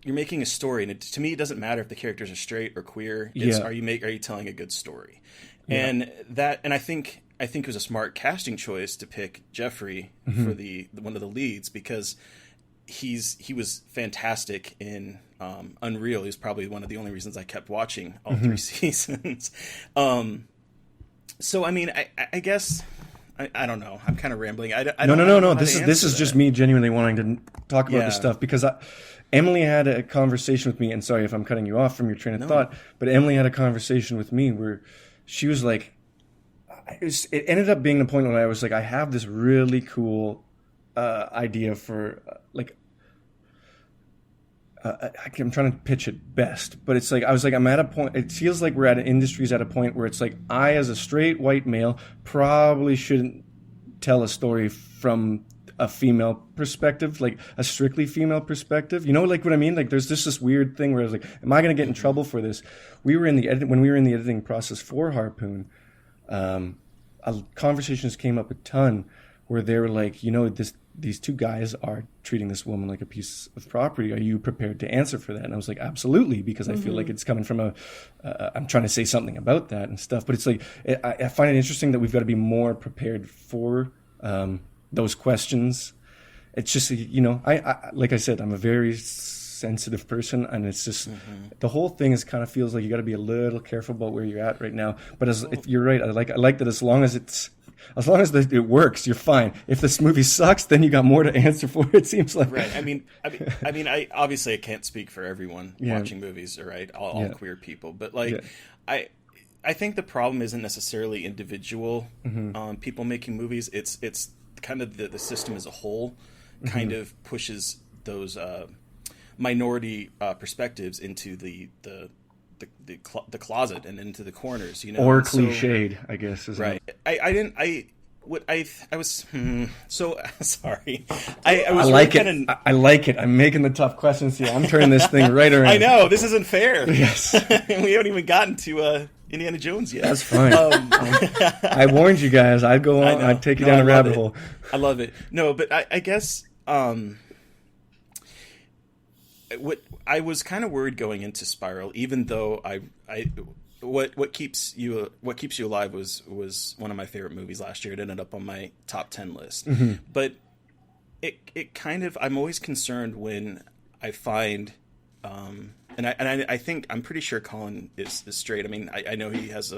a story, and to me, it doesn't matter if the characters are straight or queer. It's are you telling a good story? And I think it was a smart casting choice to pick Jeffrey for the one of the leads, because he was fantastic in Unreal. He was probably one of the only reasons I kept watching all 3 seasons. So I mean, I guess. I don't know. I'm kind of rambling. No. This is just me genuinely wanting to talk about this stuff, because Emily had a conversation with me, and sorry if I'm cutting you off from your train of thought, but Emily had a conversation with me where she was like, it ended up being the point where I was like, I have this really cool idea for I'm trying to pitch it best, but it's like, I was like, I'm at a point, it feels like industry's at a point where it's like, I as a straight white male probably shouldn't tell a story from a female perspective, like a strictly female perspective. You know, like what I mean? Like there's just this weird thing where I was like, am I going to get in trouble for this? When we were in the editing process for Harpoon, conversations came up a ton where they were like, these two guys are treating this woman like a piece of property. Are you prepared to answer for that? And I was like, absolutely, because I feel like it's coming from I'm trying to say something about that and stuff. But it's like, I find it interesting that we've got to be more prepared for those questions. It's just, I like I said, I'm a very sensitive person, and it's just the whole thing is kind of feels like you got to be a little careful about where you're at right now. But you're right. I like that as long as it works, you're fine. If this movie sucks, then you got more to answer for. It seems like right. I mean, I obviously I can't speak for everyone watching movies, right? All queer people, but I think the problem isn't necessarily individual people making movies. It's kind of the system as a whole kind of pushes those minority perspectives into the the closet and into the corners, or And so- cliched, I guess. Isn't right. it? I was so sorry. I was I like really it. kinda, I like it. I'm making the tough questions here. I'm turning this thing right around. I know this isn't fair. Yes. We haven't even gotten to Indiana Jones yet. That's fine. I warned you guys. I'd go on. I'd take you down a rabbit hole. I love it. No, but I guess what I was kind of worried going into Spiral, even though what keeps you alive was one of my favorite movies last year. It ended up on my top 10 list. Mm-hmm. But it kind of, I'm always concerned when I find I think I'm pretty sure Colin is straight. I mean, I know he has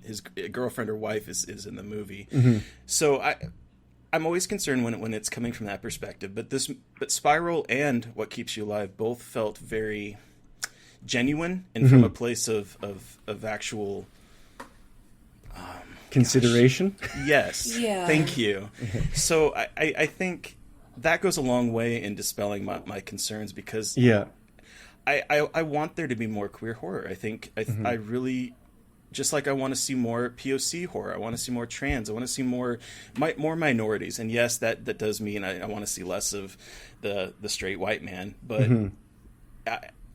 his girlfriend or wife is in the movie. Mm-hmm. So I'm always concerned when it's coming from that perspective. But Spiral and What Keeps You Alive both felt very genuine and from a place of actual Consideration. yes. Yeah. Thank you. So I think that goes a long way in dispelling my concerns, because Yeah. I want there to be more queer horror. I think I really, just like I want to see more POC horror. I want to see more trans. I want to see more minorities. And yes, that does mean I want to see less of the straight white man. But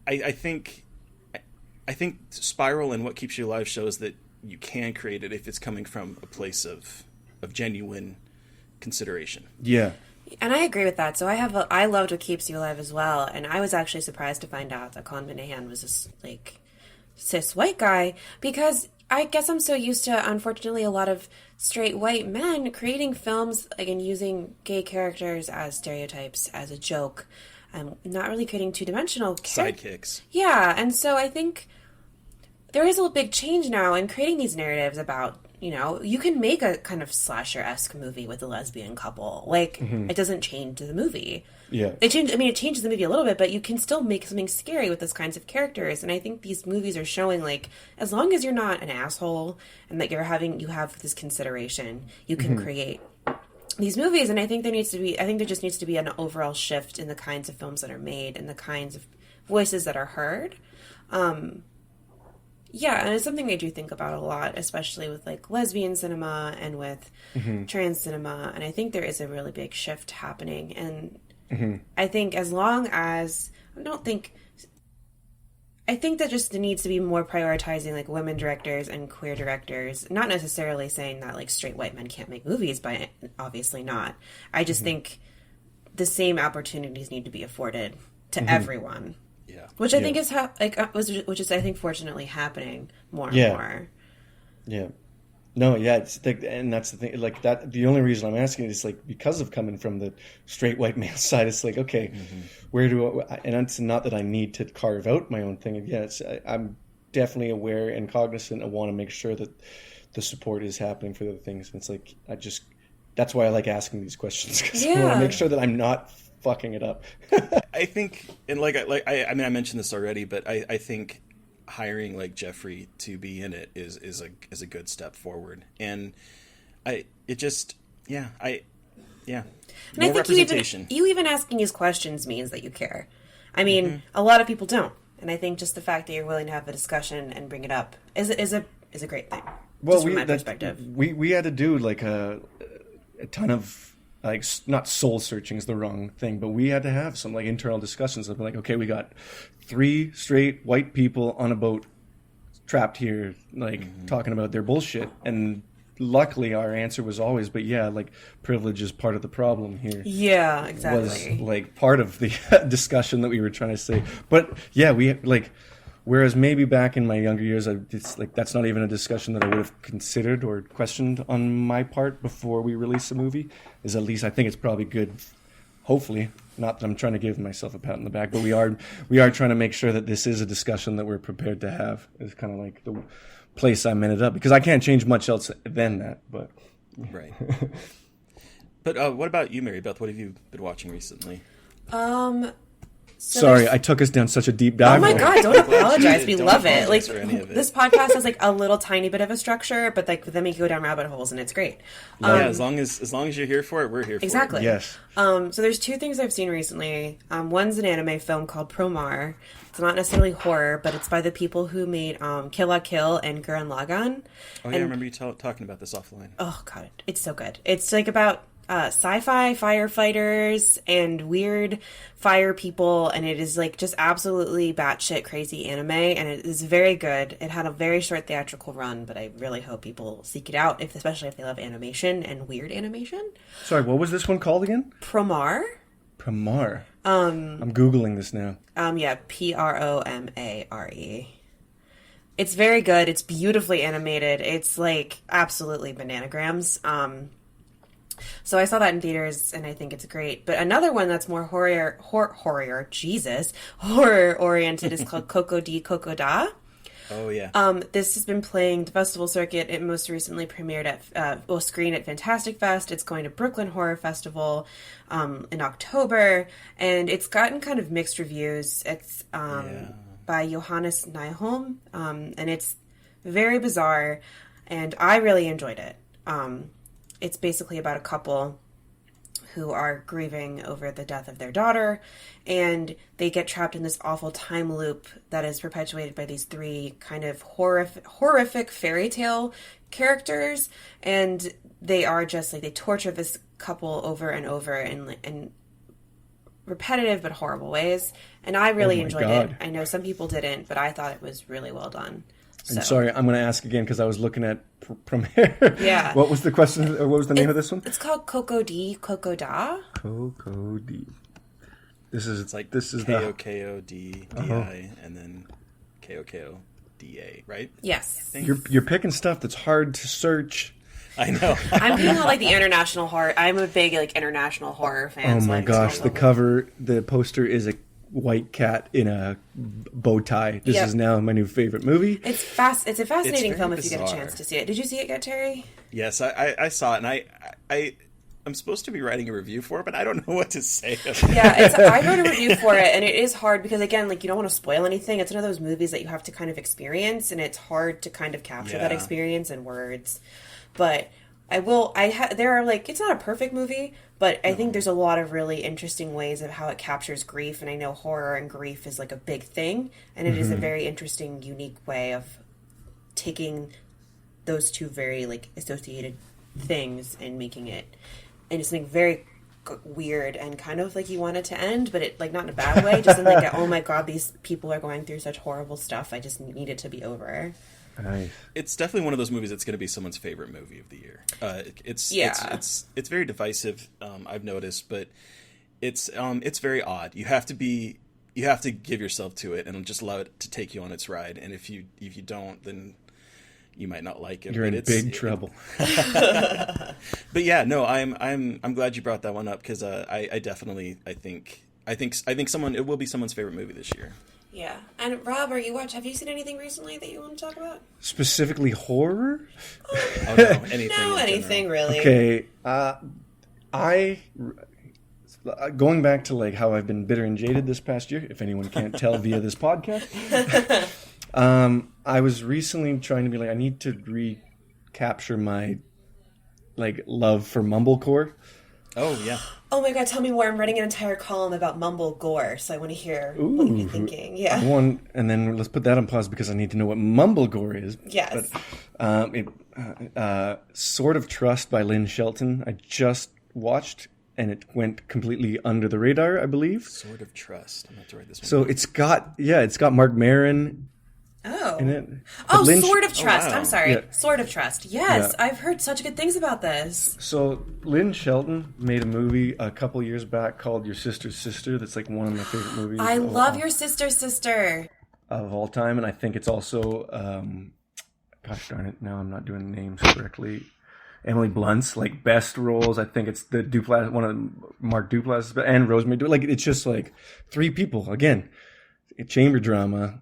I think Spiral and What Keeps You Alive shows that you can create it if it's coming from a place of genuine consideration. Yeah. And I agree with that. So I loved What Keeps You Alive as well, and I was actually surprised to find out that Colin Minahan was this like cis white guy, because I guess I'm so used to, unfortunately, a lot of straight white men creating films like and using gay characters as stereotypes, as a joke, and not really creating two-dimensional Sidekicks. Yeah, and so I think there is a big change now in creating these narratives about, you can make a kind of slasher-esque movie with a lesbian couple. Like, it doesn't change the movie. Yeah. It changes the movie a little bit, but you can still make something scary with those kinds of characters. And I think these movies are showing, like, as long as you're not an asshole and that you have this consideration, you can create these movies. And I think there just needs to be an overall shift in the kinds of films that are made and the kinds of voices that are heard. Yeah, and it's something I do think about a lot, especially with like lesbian cinema and with trans cinema. And I think there is a really big shift happening. And I think as long as I think that just needs to be more prioritizing like women directors and queer directors. Not necessarily saying that like straight white men can't make movies, but obviously not. I just think the same opportunities need to be afforded to everyone. Yeah. Which I think is which is I think fortunately happening more and more. Yeah. No, yeah, and that's the thing. Like that, the only reason I'm asking is like because of coming from the straight white male side. It's like, okay, where do I? And it's not that I need to carve out my own thing. Yeah, I'm definitely aware and cognizant. I want to make sure that the support is happening for the things. And it's like that's why I like asking these questions, because I want to make sure that I'm not fucking it up. I think, and I mean, I mentioned this already, but I think hiring like Jeffrey to be in it is a good step forward, and And more I think representation. you even asking these questions means that you care. I mean, a lot of people don't, and I think just the fact that you're willing to have a discussion and bring it up is a great thing. Well, just from my perspective, we had to do like a ton of like, not soul searching is the wrong thing, but we had to have some like internal discussions of like, okay, we got 3 straight white people on a boat trapped here, like talking about their bullshit, and luckily our answer was always, but yeah, like privilege is part of the problem here. Yeah, exactly. Was like part of the discussion that we were trying to say. But yeah, we like, whereas maybe back in my younger years, it's like that's not even a discussion that I would have considered or questioned on my part before we release a movie. Is at least I think it's probably good. Hopefully, not that I'm trying to give myself a pat on the back, but we are trying to make sure that this is a discussion that we're prepared to have. It's kind of like the place I'm ended up, because I can't change much else than that. But Right. But what about you, Mary Beth? What have you been watching recently? So Sorry, I took us down such a deep dive. Oh my god, don't apologize. We Don't love it. Like, apologize for any of it. this podcast has like a little tiny bit of a structure, but like then we go down rabbit holes and it's great. Yeah, as long as you're here for it, we're here for Exactly. Yes. So there's two things I've seen recently. One's an anime film called Promare. It's not necessarily horror, but it's by the people who made Kill la Kill and Gurren Lagann. it. Oh yeah, I remember you talking about this offline. Oh god, it's so good. It's like about sci-fi firefighters and weird fire people, and it is like just absolutely batshit crazy anime, and it is very good. It had a very short theatrical run, but I really hope people seek it out, especially if they love animation and weird animation. Sorry, what was this one called again? Promare. Promare. I'm Googling this now. Yeah, Promare. It's very good. It's beautifully animated. It's like absolutely bananagrams. So I saw that in theaters, and I think it's great. But another one that's more horror oriented is called Coco di Coco Da. Oh yeah. This has been playing the festival circuit. It most recently premiered at screened at Fantastic Fest. It's going to Brooklyn Horror Festival in October, and it's gotten kind of mixed reviews. It's by Johannes Nyholm, and it's very bizarre, and I really enjoyed it. It's basically about a couple who are grieving over the death of their daughter, and they get trapped in this awful time loop that is perpetuated by these three kind of horrific fairy tale characters, and they are just like, they torture this couple over and over in repetitive but horrible ways, and I really enjoyed it. I know some people didn't, but I thought it was really well done. And sorry, I'm going to ask again because I was looking at Premiere. Yeah. What was the question, or what was the name of this one? It's called Coco di Coco Da. Coco di. This is It's like this is KOKODDI and then KOKODA, right? Yes. You're picking stuff that's hard to search. I know. I'm being like the international horror. I'm a big like international horror fan. Oh so my I'm gosh, so the cover, the poster is a white cat in a bow tie. This is now my new favorite movie. It's a fascinating It's film very if you get a bizarre. chance to see it. Did you see it yet, Terry? Yes, I saw it, and I'm supposed to be writing a review for it, but I don't know what to say. Yeah, I wrote a review for it, and it is hard because, again, like, you don't want to spoil anything. It's one of those movies that you have to kind of experience, and it's hard to kind of capture that experience in words. But there are, like, it's not a perfect movie, but I think there's a lot of really interesting ways of how it captures grief, and I know horror and grief is, like, a big thing, and it is a very interesting, unique way of taking those two very, like, associated things and making it into something very weird and kind of like you want it to end, but it, like, not in a bad way, just in like oh my god, these people are going through such horrible stuff, I just need it to be over. Nice. It's definitely one of those movies that's going to be someone's favorite movie of the year. It's very divisive. I've noticed, but it's very odd. You have to give yourself to it and just allow it to take you on its ride. And if you don't, then you might not like it. You're in big trouble. But yeah, no, I'm glad you brought that one up because I think someone, it will be someone's favorite movie this year. Yeah. And Rob, have you seen anything recently that you want to talk about? Specifically horror? Oh, no, anything really. Okay, going back to like how I've been bitter and jaded this past year, if anyone can't tell via this podcast, I was recently trying to be like, I need to recapture my like love for mumblecore. Oh yeah. Oh my god, tell me more. I'm writing an entire column about mumble gore, so I want to hear what you're thinking. Yeah. And then let's put that on pause because I need to know what mumblegore is. Yes. But, Sword of Trust by Lynn Shelton. I just watched, and it went completely under the radar, I believe. Sword of Trust. I'm going to write this one. So it's got Mark Maron in it. But Sword of Trust. wow. I'm sorry. Yeah. Sword of Trust. Yes, Yeah. I've heard such good things about this. So Lynn Shelton made a movie a couple years back called Your Sister's Sister. That's like one of my favorite movies. I love Your Sister's Sister. Of all time, and I think it's also, gosh darn it, now I'm not doing names correctly. Emily Blunt's like best roles. I think it's the Duplass, one of Mark Duplass and Rosemary. Like it's just like three people again, chamber drama,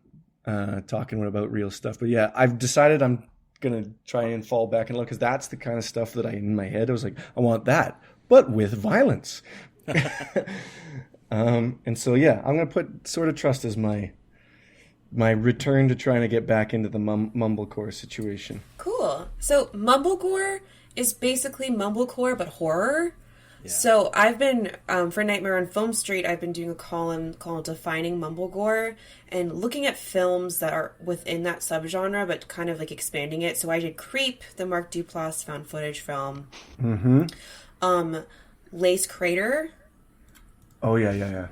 talking about real stuff. But yeah, I've decided I'm gonna try and fall back in love because that's the kind of stuff that in my head I was like, I want that, but with violence. And so, yeah, I'm going to put Sword of Trust as my return to trying to get back into the mumblecore situation. Cool. So mumblecore is basically mumblecore but horror. Yeah. So I've been, for Nightmare on Film Street, I've been doing a column called Defining Mumblegore and looking at films that are within that subgenre but kind of like expanding it. So I did Creep, the Mark Duplass found footage film. Mm-hmm. Lace Crater. Oh, yeah.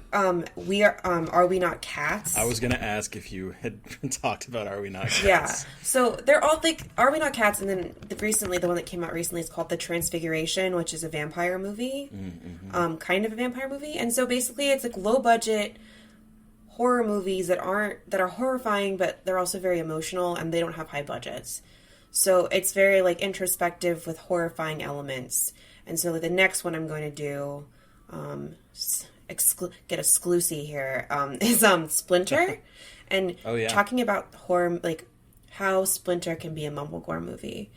We Are We Not Cats? I was going to ask if you had talked about Are We Not Cats? Yeah. So they're all like Are We Not Cats? And then the one that came out recently is called The Transfiguration, which is a vampire movie. Mm-hmm. Kind of a vampire movie. And so basically it's like low budget horror movies that are horrifying, but they're also very emotional and they don't have high budgets. So it's very like introspective with horrifying elements. And so like the next one I'm going to do, get exclusive here, is Splinter, and talking about horror, like how Splinter can be a mumblegore movie,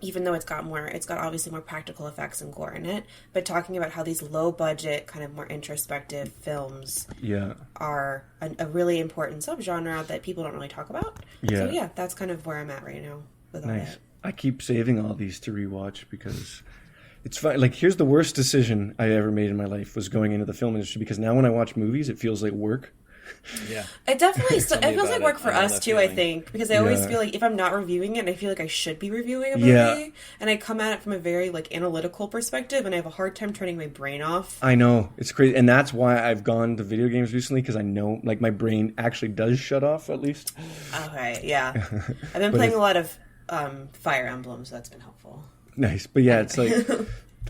even though it's got obviously more practical effects and gore in it, but talking about how these low budget kind of more introspective films are a really important subgenre that people don't really talk about. So yeah, that's kind of where I'm at right now with all that. I keep saving all these to rewatch because it's fun. Like, here's the worst decision I ever made in my life was going into the film industry, because now when I watch movies, it feels like work. Yeah. It definitely it feels like work for us too, feeling. I think, because I always feel like if I'm not reviewing it, I feel like I should be reviewing a movie, and I come at it from a very like analytical perspective, and I have a hard time turning my brain off. I know, it's crazy, and that's why I've gone to video games recently, because I know like my brain actually does shut off at least. Okay, yeah. I've been playing a lot of Fire Emblem, so that's been helpful. Nice, but yeah, it's like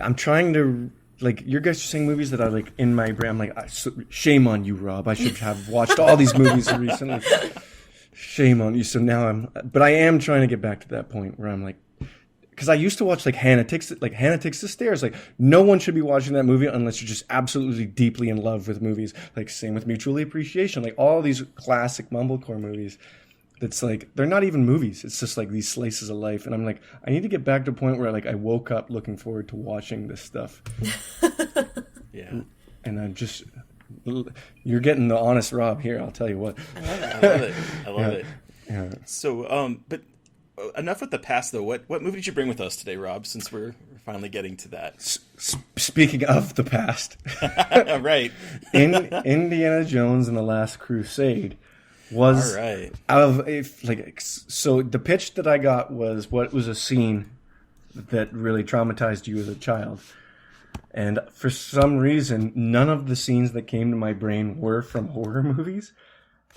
I'm trying to. Like, your guys are saying movies that are, like, in my brain. I'm like, shame on you, Rob. I should have watched all these movies recently. Shame on you. So now but I am trying to get back to that point where I'm like, because I used to watch, like, Hannah Takes the Stairs. Like, no one should be watching that movie unless you're just absolutely deeply in love with movies. Like, same with Mutual Appreciation. Like, all these classic mumblecore movies. That's like, they're not even movies. It's just like these slices of life. And I'm like, I need to get back to a point where like I woke up looking forward to watching this stuff. Yeah. And I'm just, you're getting the honest Rob here. I'll tell you what. I love it. I love it. Yeah. So, but enough with the past though. What movie did you bring with us today, Rob, since we're finally getting to that? Speaking of the past. Right. In Indiana Jones and the Last Crusade. Was all right. So the pitch that I got was what was a scene that really traumatized you as a child, and for some reason none of the scenes that came to my brain were from horror movies,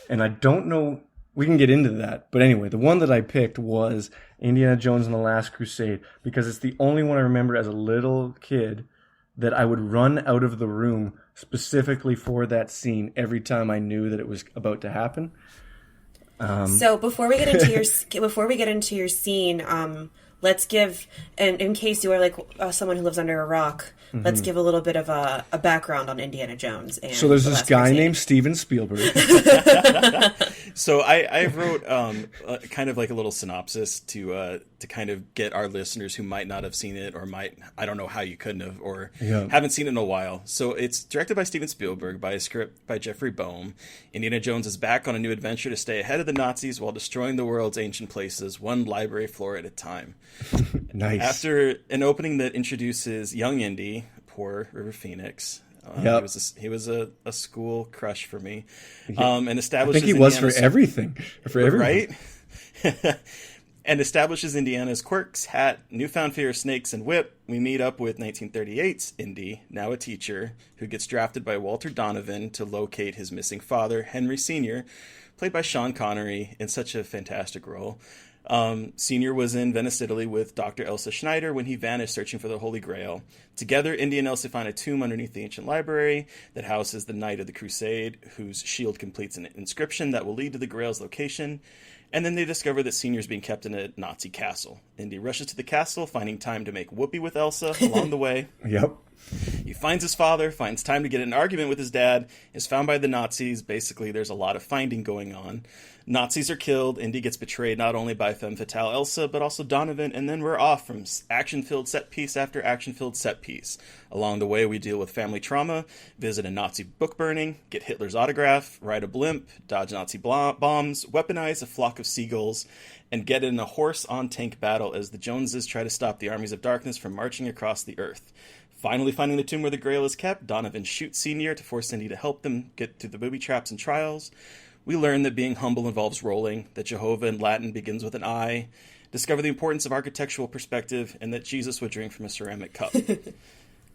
and I don't know. We can get into that, but anyway, the one that I picked was Indiana Jones and the Last Crusade because it's the only one I remember as a little kid that I would run out of the room specifically for that scene every time I knew that it was about to happen. So before we get into your scene, let's give, and in case you are like someone who lives under a rock, let's give a little bit of a background on Indiana Jones. And so there's this guy named Steven Spielberg. So I wrote kind of like a little synopsis to kind of get our listeners who might not have seen it or I don't know how you couldn't have or haven't seen it in a while. So it's directed by Steven Spielberg, by a script by Jeffrey Boehm. Indiana Jones is back on a new adventure to stay ahead of the Nazis while destroying the world's ancient places, one library floor at a time. Nice. After an opening that introduces young Indy, poor River Phoenix. He was a school crush for me. And establishes. I think he was for everything. For everyone. Right? And establishes Indiana's quirks, hat, newfound fear of snakes, and whip. We meet up with 1938's Indy, now a teacher, who gets drafted by Walter Donovan to locate his missing father, Henry Sr., played by Sean Connery in such a fantastic role. Senior was in Venice, Italy with Dr. Elsa Schneider when he vanished searching for the Holy Grail. Together, Indy and Elsa find a tomb underneath the ancient library that houses the Knight of the Crusade, whose shield completes an inscription that will lead to the Grail's location. And then they discover that Senior's being kept in a Nazi castle. Indy rushes to the castle, finding time to make whoopee with Elsa along the way. Yep. He finds his father, finds time to get in an argument with his dad, is found by the Nazis. Basically, there's a lot of finding going on. Nazis are killed. Indy gets betrayed not only by femme fatale Elsa, but also Donovan, and then we're off from action-filled set piece after action-filled set piece. Along the way, we deal with family trauma, visit a Nazi book burning, get Hitler's autograph, ride a blimp, dodge Nazi bombs, weaponize a flock of seagulls, and get in a horse-on-tank battle as the Joneses try to stop the armies of darkness from marching across the earth. Finally finding the tomb where the Grail is kept, Donovan shoots Senior to force Indy to help them get through the booby traps and trials. We learn that being humble involves rolling, that Jehovah in Latin begins with an I, discover the importance of architectural perspective, and that Jesus would drink from a ceramic cup.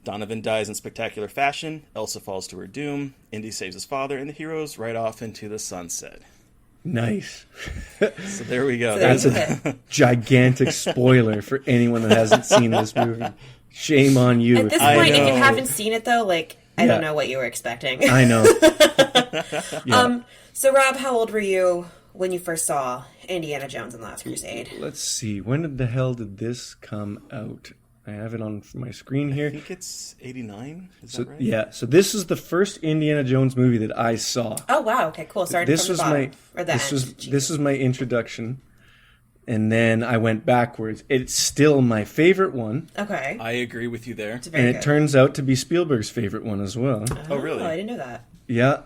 Donovan dies in spectacular fashion, Elsa falls to her doom, Indy saves his father, and the heroes ride off into the sunset. Nice. So there we go. That's a gigantic spoiler for anyone that hasn't seen this movie. Shame on you. At this point, if you haven't seen it, though, I don't know what you were expecting. I know. Yeah. So, Rob, how old were you when you first saw Indiana Jones and the Last Crusade? Let's see. When the hell did this come out? I have it on my screen here. I think it's 89. Is that right? Yeah. So this is the first Indiana Jones movie that I saw. Oh wow. Okay. Cool. Started This from was the bottom, or the end. This was my introduction, and then I went backwards. It's still my favorite one. Okay. I agree with you there. It's very And good. it turns out to be Spielberg's favorite one as well. Oh, really? I didn't know that. Yeah.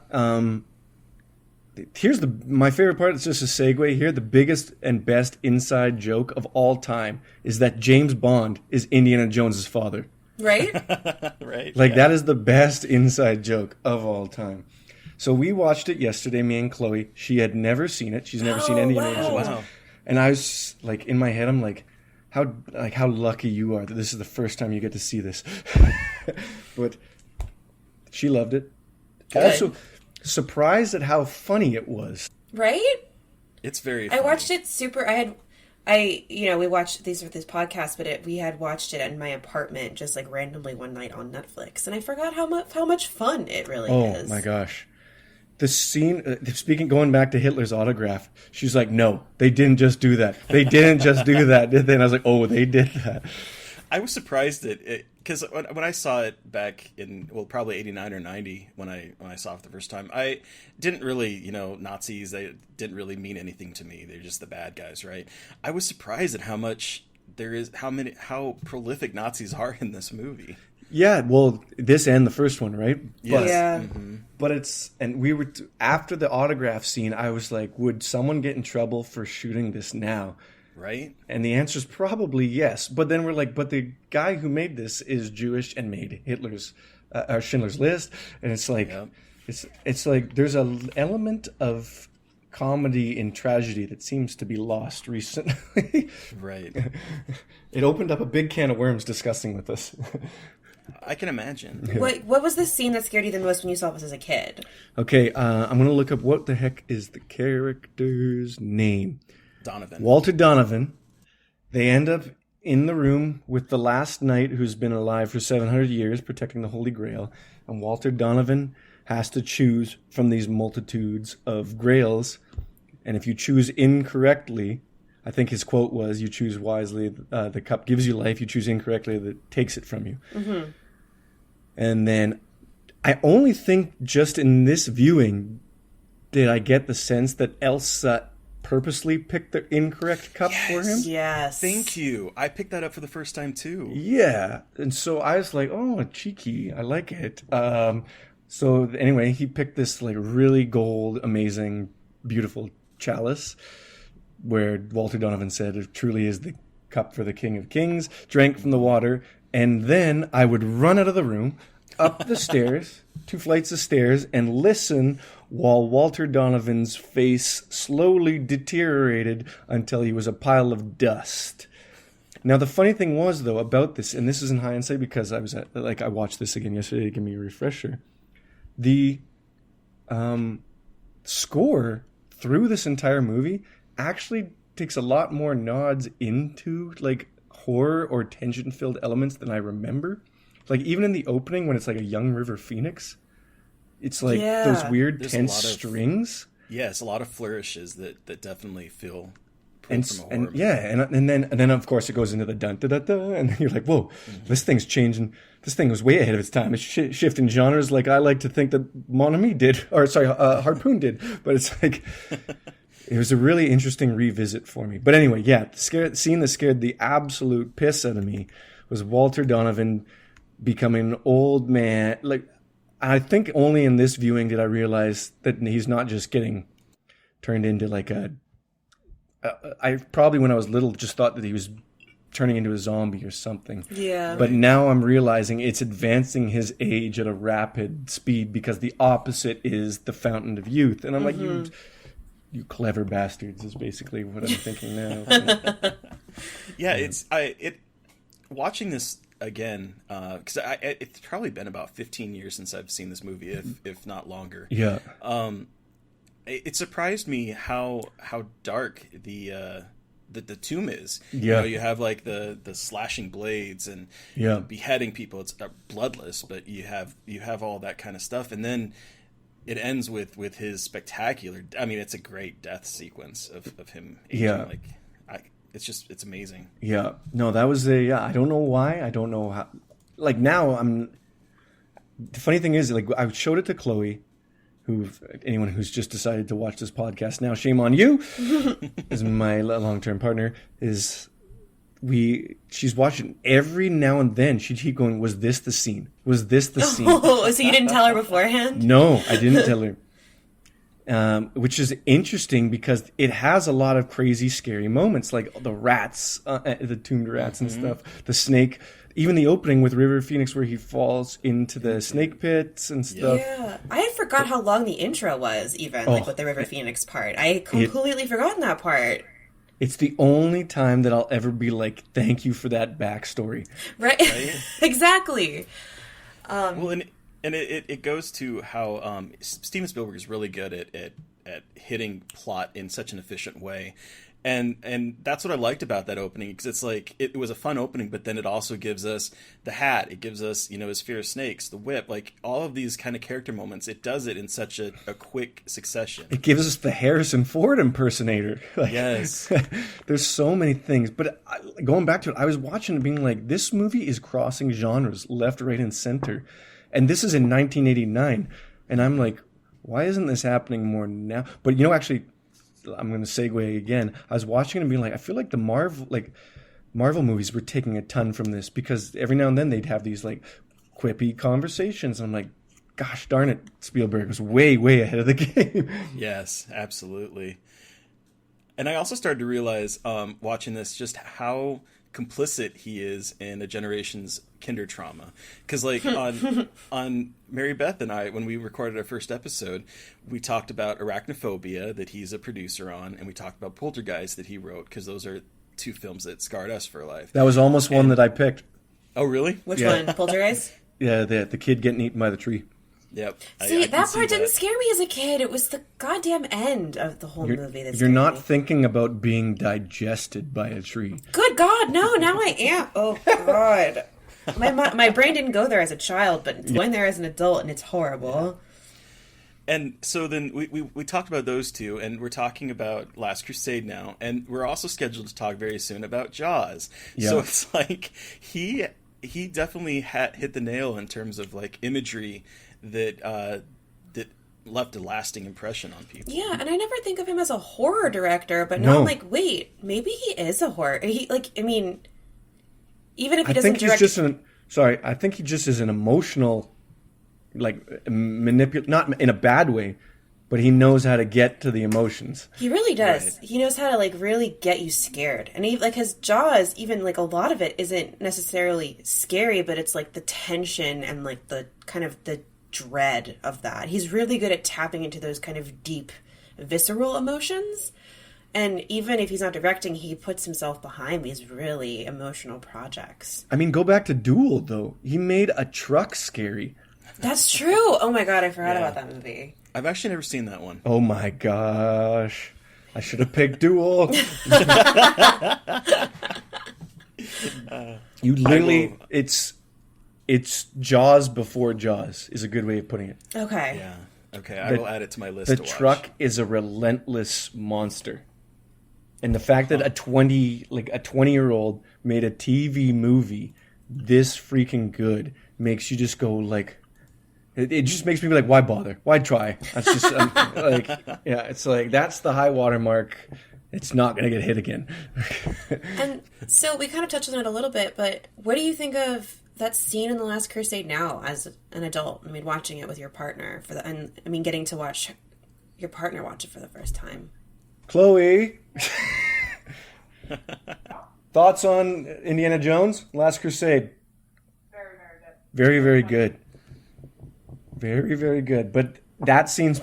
Here's my favorite part. It's just a segue here. The biggest and best inside joke of all time is that James Bond is Indiana Jones's father. Right? Right. Like, that is the best inside joke of all time. So we watched it yesterday, me and Chloe. She had never seen it. She's never seen Indiana Jones. Wow. And I was like, in my head, I'm like, how lucky you are that this is the first time you get to see this. But she loved it. Good. Also, surprised at how funny it was. Right? It's very I funny. watched it we watched these with this podcast, but we had watched it in my apartment just like randomly one night on Netflix, and I forgot how much fun it really is. Oh my gosh. The scene, going back to Hitler's autograph, she's like, no, they didn't just do that. They didn't just do that, did they? And I was like, oh, they did that. I was surprised that because when I saw it back in probably 89 or 90 when I saw it the first time, I didn't really Nazis, they didn't really mean anything to me. They're just the bad guys, right? I was surprised at how much how prolific Nazis are in this movie. Yeah, well, this and the first one, right? Yes. Yeah. Mm-hmm. But we were after the autograph scene, I was like, would someone get in trouble for shooting this now? Right? And the answer is probably yes. But then we're like, but the guy who made this is Jewish and made Hitler's Schindler's List, and it's like, Yep. it's like there's an element of comedy in tragedy that seems to be lost recently. Right. It opened up a big can of worms discussing with us. I can imagine. What was the scene that scared you the most when you saw this as a kid? Okay, I'm going to look up what the heck is the character's name. Donovan. Walter Donovan. They end up in the room with the last knight who's been alive for 700 years protecting the Holy Grail. And Walter Donovan has to choose from these multitudes of grails. And if you choose incorrectly, I think his quote was, you choose wisely, the cup gives you life. You choose incorrectly, that takes it from you. Mm-hmm. And then I only think just in this viewing did I get the sense that Elsa purposely picked the incorrect cup for him. Yes. Thank you. I picked that up for the first time too. Yeah. And so I was like, oh, cheeky. I like it. So anyway, he picked this like really gold, amazing, beautiful chalice where Walter Donovan said it truly is the cup for the King of Kings, drank from the water, and then I would run out of the room, up the stairs, 2 flights of stairs, and listen while Walter Donovan's face slowly deteriorated until he was a pile of dust. Now, the funny thing was, though, about this, and this is in hindsight because I watched this again yesterday to give me a refresher, the score through this entire movie actually takes a lot more nods into like horror or tension-filled elements than I remember. Like even in the opening when it's like a young River Phoenix, it's like those weird tense strings. Yes, a lot of flourishes that definitely feel pulled from a horror movie. Yeah, and then of course it goes into the dun da da da, and then you're like, whoa, this thing's changing. This thing was way ahead of its time. It's shifting genres like I like to think that Mon Ami did, or sorry, Harpoon did. But it's like it was a really interesting revisit for me. But anyway, yeah, the scene that scared the absolute piss out of me was Walter Donovan becoming an old man. Like, I think only in this viewing did I realize that he's not just getting turned into like I probably when I was little just thought that he was turning into a zombie or something. Yeah. But now I'm realizing it's advancing his age at a rapid speed because the opposite is the fountain of youth. And I'm like, you clever bastards is basically what I'm thinking now. Yeah, watching this again, because it's probably been about 15 years since I've seen this movie, if not longer. Yeah. It surprised me how dark the tomb is. Yeah. You have like the slashing blades and beheading people. It's bloodless, but you have all that kind of stuff, and then it ends with his spectacular. I mean, it's a great death sequence of him aging. Yeah. It's amazing. Yeah. No, that was I don't know why. I don't know how. Like now, the funny thing is, like I showed it to Chloe. Anyone who's just decided to watch this podcast now, shame on you, is my long-term partner. She's watching every now and then. She'd keep going, was this the scene? Was this the scene? Oh, so you didn't tell her beforehand? No, I didn't tell her. Which is interesting because it has a lot of crazy, scary moments, like the rats, the tombed rats and stuff, the snake. Even the opening with River Phoenix where he falls into the snake pits and stuff. Yeah. I had forgot how long the intro was, even, like with the River Phoenix part. I had completely forgotten that part. It's the only time that I'll ever be like, thank you for that backstory. Right? Exactly. Well, and it goes to how Steven Spielberg is really good at hitting plot in such an efficient way. And that's what I liked about that opening, because it's like it was a fun opening, but then it also gives us the hat, it gives us his fear of snakes, the whip, like all of these kind of character moments. It does it in such a quick succession. It gives us the Harrison Ford impersonator. Like, yes, there's so many things. But going back to it, I was watching it being like, this movie is crossing genres left, right, and center, and this is in 1989, and I'm like, why isn't this happening more now? But actually. I'm going to segue again. I was watching it and being like, I feel like the Marvel movies were taking a ton from this, because every now and then they'd have these like quippy conversations. And I'm like, gosh darn it, Spielberg was way, way ahead of the game. Yes, absolutely. And I also started to realize watching this just how complicit he is in a generation's kinder trauma, because like on Mary Beth and I, when we recorded our first episode, we talked about Arachnophobia that he's a producer on, and we talked about Poltergeist that he wrote, because those are two films that scarred us for life. That was almost one that I picked. Oh really? Which one? Poltergeist? Yeah, the kid getting eaten by the tree. Yep. See, that part didn't scare me as a kid. It was the goddamn end of the whole movie that You're not me. thinking about being digested by a tree. Good God, no, now I am. Oh, God. My brain didn't go there as a child, but it's going there as an adult, and it's horrible. And so then we talked about those two, and we're talking about Last Crusade now, and we're also scheduled to talk very soon about Jaws. Yeah. So it's like he definitely hit the nail in terms of like imagery that left a lasting impression on people. Yeah, and I never think of him as a horror director, but now I'm like, wait, maybe he is a horror. Even if he doesn't direct... I think he just is an emotional, like, not in a bad way, but he knows how to get to the emotions. He really does. Right. He knows how to, like, really get you scared. And his Jaws, even, like, a lot of it isn't necessarily scary, but it's, like, the tension and, like, the kind of the dread of that. He's really good at tapping into those kind of deep, visceral emotions. And even if he's not directing, he puts himself behind these really emotional projects. I mean, go back to Duel, though. He made a truck scary. That's true. Oh my God, I forgot about that movie. I've actually never seen that one. Oh my gosh. I should have picked Duel. You literally, it's Jaws before Jaws is a good way of putting it. Okay. Yeah. Okay, I will add it to my list The to watch. truck is a relentless monster. And the fact that a 20-year-old made a TV movie this freaking good makes you just go like, it just makes me be like, why bother? Why try? That's just it's like that's the high water mark. It's not going to get hit again. And so we kind of touched on it a little bit, but what do you think of that scene in The Last Crusade now as an adult? I mean, watching it with your partner getting to watch your partner watch it for the first time. Chloe, thoughts on Indiana Jones, Last Crusade? Very, very good. Very, very good. Very, very good. But that scene's...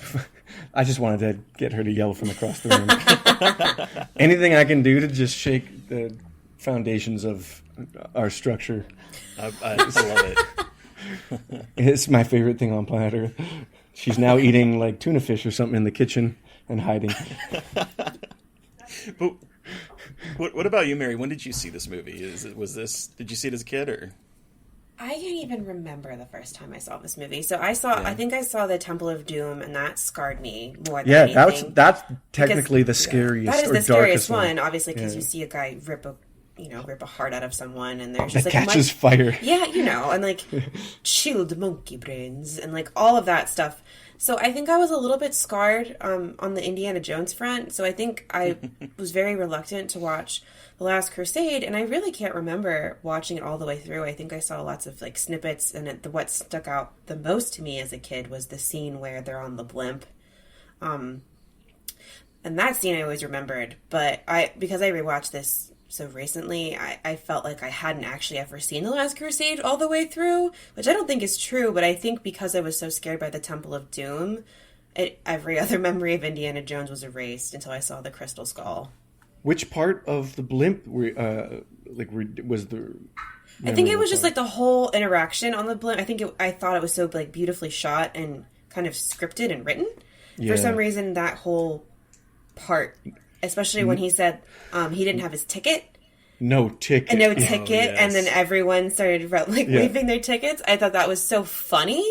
I just wanted to get her to yell from across the room. Anything I can do to just shake the foundations of our structure. I love it. It's my favorite thing on planet Earth. She's now eating like tuna fish or something in the kitchen and hiding. But what about you, Mary? When did you see this movie? Did you see it as a kid or? I can't even remember the first time I saw this movie. So I think I saw the Temple of Doom, and that scarred me more than anything. That's technically the scariest. That is or the scariest darkest one, obviously, because you see a guy rip a heart out of someone, and there's that just catches fire. Yeah, and like chilled monkey brains, and like all of that stuff. So I think I was a little bit scarred on the Indiana Jones front. So I think I was very reluctant to watch The Last Crusade, and I really can't remember watching it all the way through. I think I saw lots of like snippets, and what stuck out the most to me as a kid was the scene where they're on the blimp. And that scene I always remembered, but because I rewatched this so recently, I felt like I hadn't actually ever seen The Last Crusade all the way through, which I don't think is true, but I think because I was so scared by the Temple of Doom, every other memory of Indiana Jones was erased until I saw the Crystal Skull. Which part of the blimp was the? I think it was just like the whole interaction on the blimp. I thought it was so like beautifully shot and kind of scripted and written. Yeah. For some reason, that whole part, especially when he said he didn't have his ticket. No ticket. And and then everyone started waving their tickets. I thought that was so funny,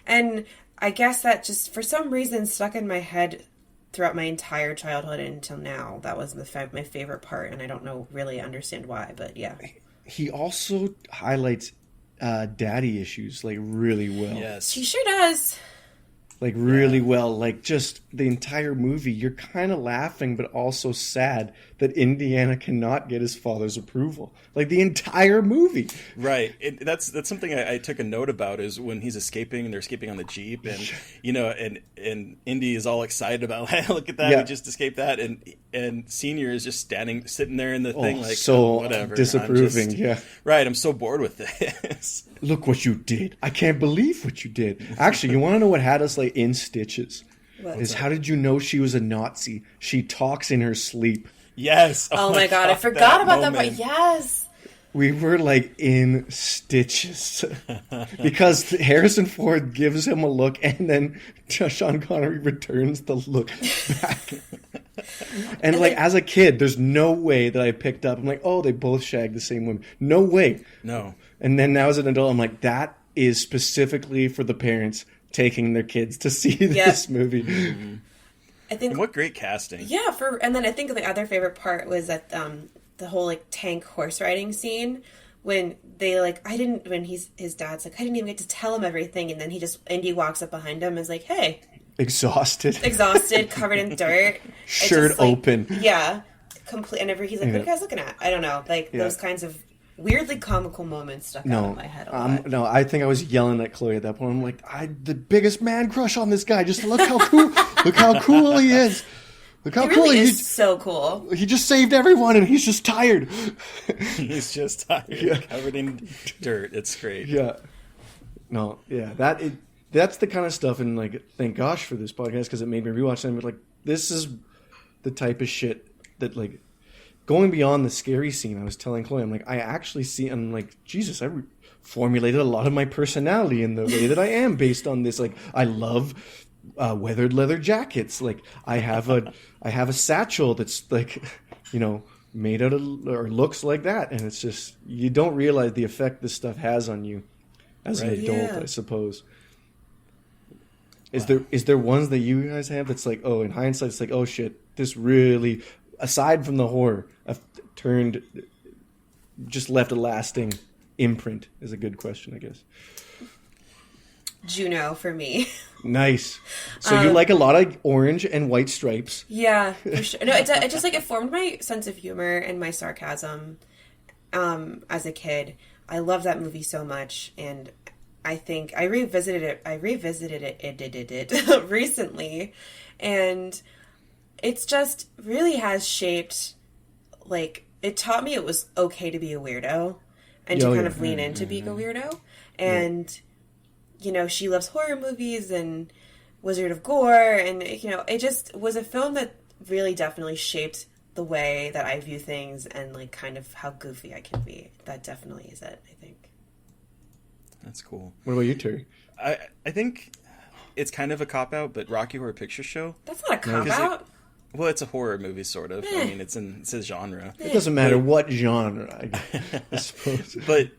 and I guess that just for some reason stuck in my head throughout my entire childhood until now. That was my favorite part, and I don't really understand why, but yeah. He also highlights daddy issues like really well. Yes, he sure does. Like really well, like just the entire movie, you're kind of laughing but also sad that Indiana cannot get his father's approval. Like the entire movie. Right. That's something I took a note about is when he's escaping and they're escaping on the Jeep and and Indy is all excited about, hey, look at that, we just escaped that, and Senior is just sitting there in the thing like so whatever. disapproving. Right, I'm so bored with this. Look what you did. I can't believe what you did. Actually, you want to know what had us like in stitches? How did you know she was a Nazi? She talks in her sleep. Yes. Oh my God, I forgot about that part. Yes. We were like in stitches because Harrison Ford gives him a look and then Sean Connery returns the look back. And like as a kid, there's no way that I picked up. I'm like, oh, they both shagged the same woman. No way. No. And then now as an adult, I'm like, that is specifically for the parents taking their kids to see this movie. Mm-hmm. I think. And what great casting. Yeah. And then I think the other favorite part was that the whole like tank horse riding scene when they when his dad's like, I didn't even get to tell him everything, and then Indy walks up behind him and is like, hey. Exhausted, covered in dirt, shirt open. Yeah, complete. And he's like, "What are you guys looking at?" I don't know, those kinds of weirdly comical moments stuck out in my head. No, I think I was yelling at Chloe at that point. I'm like, the biggest man crush on this guy. Just look how cool, look how cool he is. Look how cool he is. So cool. He just saved everyone, and he's just tired. He's just tired, covered in dirt. It's great. Yeah. No. Yeah. That's the kind of stuff, and like, thank gosh for this podcast because it made me rewatch them. But like, this is the type of shit that like going beyond the scary scene. I was telling Chloe, I'm like, I actually see. I'm like, Jesus, I formulated a lot of my personality in the way that I am based on this. Like, I love weathered leather jackets. Like, I have a satchel that's like, made out of or looks like that, and it's just you don't realize the effect this stuff has on you as an adult, I suppose. Is there ones that you guys have that's like, oh, in hindsight, it's like, oh shit, this really, aside from the horror, just left a lasting imprint is a good question, I guess. Juno for me. Nice. So you like a lot of orange and white stripes. Yeah, for sure. No, it just like it formed my sense of humor and my sarcasm as a kid. I love that movie so much, and I think I revisited it recently, and it's just really has shaped, like, it taught me it was okay to be a weirdo and to kind of lean into being a weirdo. And you know, she loves horror movies and Wizard of Gore, and you know, it just was a film that really definitely shaped the way that I view things and like kind of how goofy I can be. That definitely is it, I think. That's cool. What about you, Terry? I think it's kind of a cop-out, but Rocky Horror Picture Show. That's not a cop-out. Well, it's a horror movie, sort of. I mean, it's a genre. It doesn't matter what genre, I suppose. But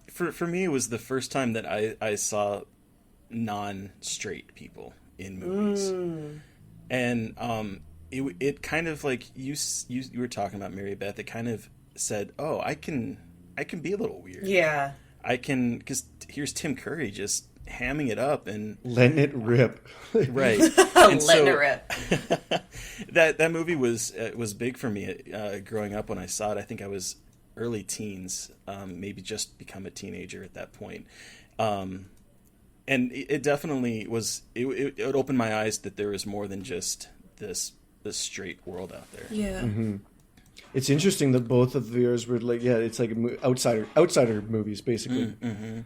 for me, it was the first time that I saw non-straight people in movies. And it kind of, like, you were talking about Mary Beth, it kind of said, oh, I can be a little weird. Yeah. I can, because here's Tim Curry just hamming it up and letting it rip. Right. And letting it rip. that movie was big for me growing up when I saw it. I think I was early teens, maybe just become a teenager at that point. And it definitely was, it opened my eyes that there was more than just this straight world out there. Yeah. Mm-hmm. It's interesting that both of yours were like, yeah, it's like outsider movies, basically. Mm-hmm.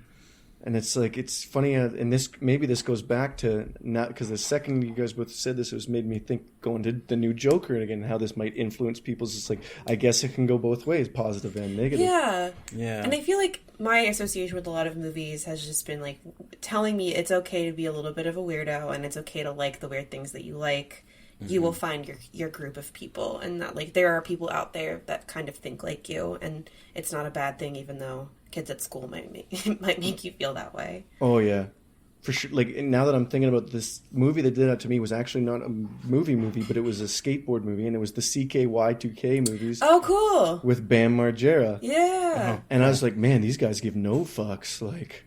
And it's like, it's funny, and this goes back to, not because the second you guys both said this, it was made me think going to the new Joker again, how this might influence people's, it's like, I guess it can go both ways, positive and negative. Yeah. Yeah. And I feel like my association with a lot of movies has just been like telling me it's okay to be a little bit of a weirdo and it's okay to like the weird things that you like. You will find your group of people, and that, like, there are people out there that kind of think like you, and it's not a bad thing, even though kids at school might make you feel that way. Oh yeah, for sure. Like, now that I'm thinking about this movie that did that to me was actually not a movie, but it was a skateboard movie, and it was the CKY2K movies. Oh, cool! With Bam Margera. Yeah. And I was like, man, these guys give no fucks. Like.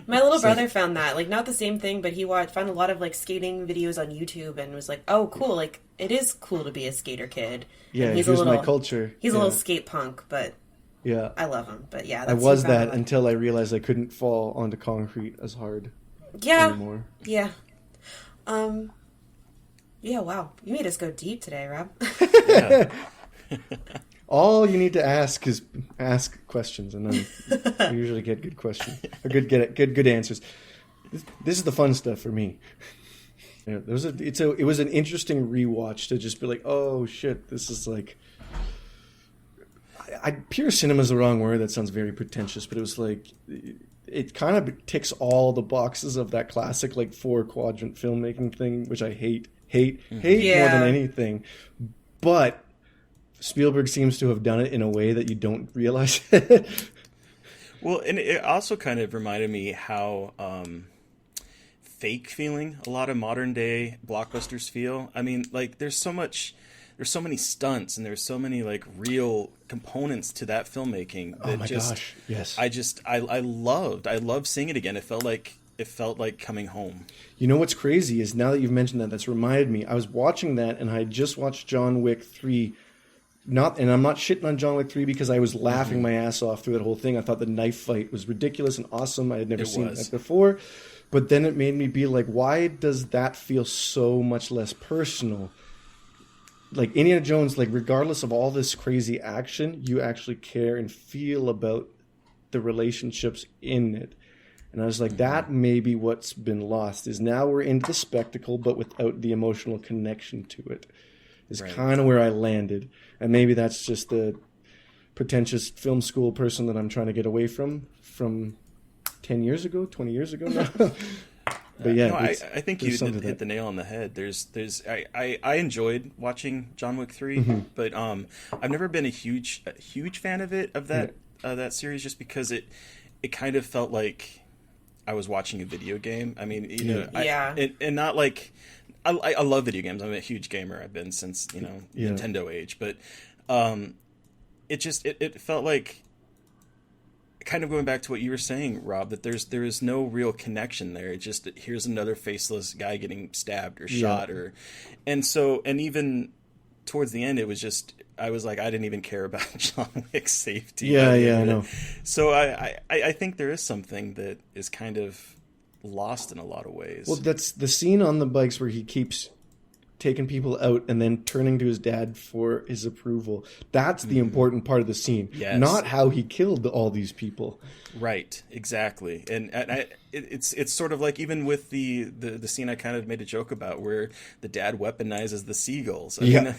My little brother found that, like, not the same thing, but he found a lot of, like, skating videos on YouTube and was like, oh, cool, like, it is cool to be a skater kid. Yeah, here's my culture. He's a little skate punk, but yeah, I love him. But yeah, I was that until I realized I couldn't fall onto concrete as hard anymore. Yeah. Yeah, wow. You made us go deep today, Rob. Yeah. All you need to ask is ask questions, and then I usually get good questions or good answers. This is the fun stuff for me. Yeah, it was an interesting rewatch to just be like, oh shit, this is like. Pure cinema is the wrong word. That sounds very pretentious, but it was like it kind of ticks all the boxes of that classic like 4-quadrant filmmaking thing, which I hate more than anything, but. Spielberg seems to have done it in a way that you don't realize it. Well, and it also kind of reminded me how fake feeling a lot of modern day blockbusters feel. I mean, like, there's so many stunts and there's so many like real components to that filmmaking that oh my gosh, yes. I loved seeing it again. It felt like coming home. You know what's crazy is now that you've mentioned that's reminded me. I was watching that and I had just watched John Wick 3. And I'm not shitting on John Wick 3 because I was laughing my ass off through that whole thing. I thought the knife fight was ridiculous and awesome. I had never seen that before. But then it made me be like, why does that feel so much less personal? Like Indiana Jones, like regardless of all this crazy action, you actually care and feel about the relationships in it. And I was like, that may be what's been lost, is now we're into the spectacle, but without the emotional connection to it. Is kind of where I landed. And maybe that's just the pretentious film school person that I'm trying to get away from 10 years ago, 20 years ago now. But yeah, no, I think you hit the nail on the head. I enjoyed watching John Wick 3, but I've never been a huge fan of that series, just because it kind of felt like I was watching a video game. I mean, Yeah. And not like I love video games. I'm a huge gamer. I've been since Nintendo age. But it felt like, kind of going back to what you were saying, Rob, that there is no real connection there. It's just that here's another faceless guy getting stabbed or shot, and even towards the end, it was just, I was like, I didn't even care about John Wick's safety. Yeah, I know. So I think there is something that is kind of lost in a lot of ways. Well, that's the scene on the bikes where he keeps taking people out and then turning to his dad for his approval. That's the important part of the scene, not how he killed all these people. Right, exactly. And it's sort of like, even with the scene I kind of made a joke about, where the dad weaponizes the seagulls. I mean,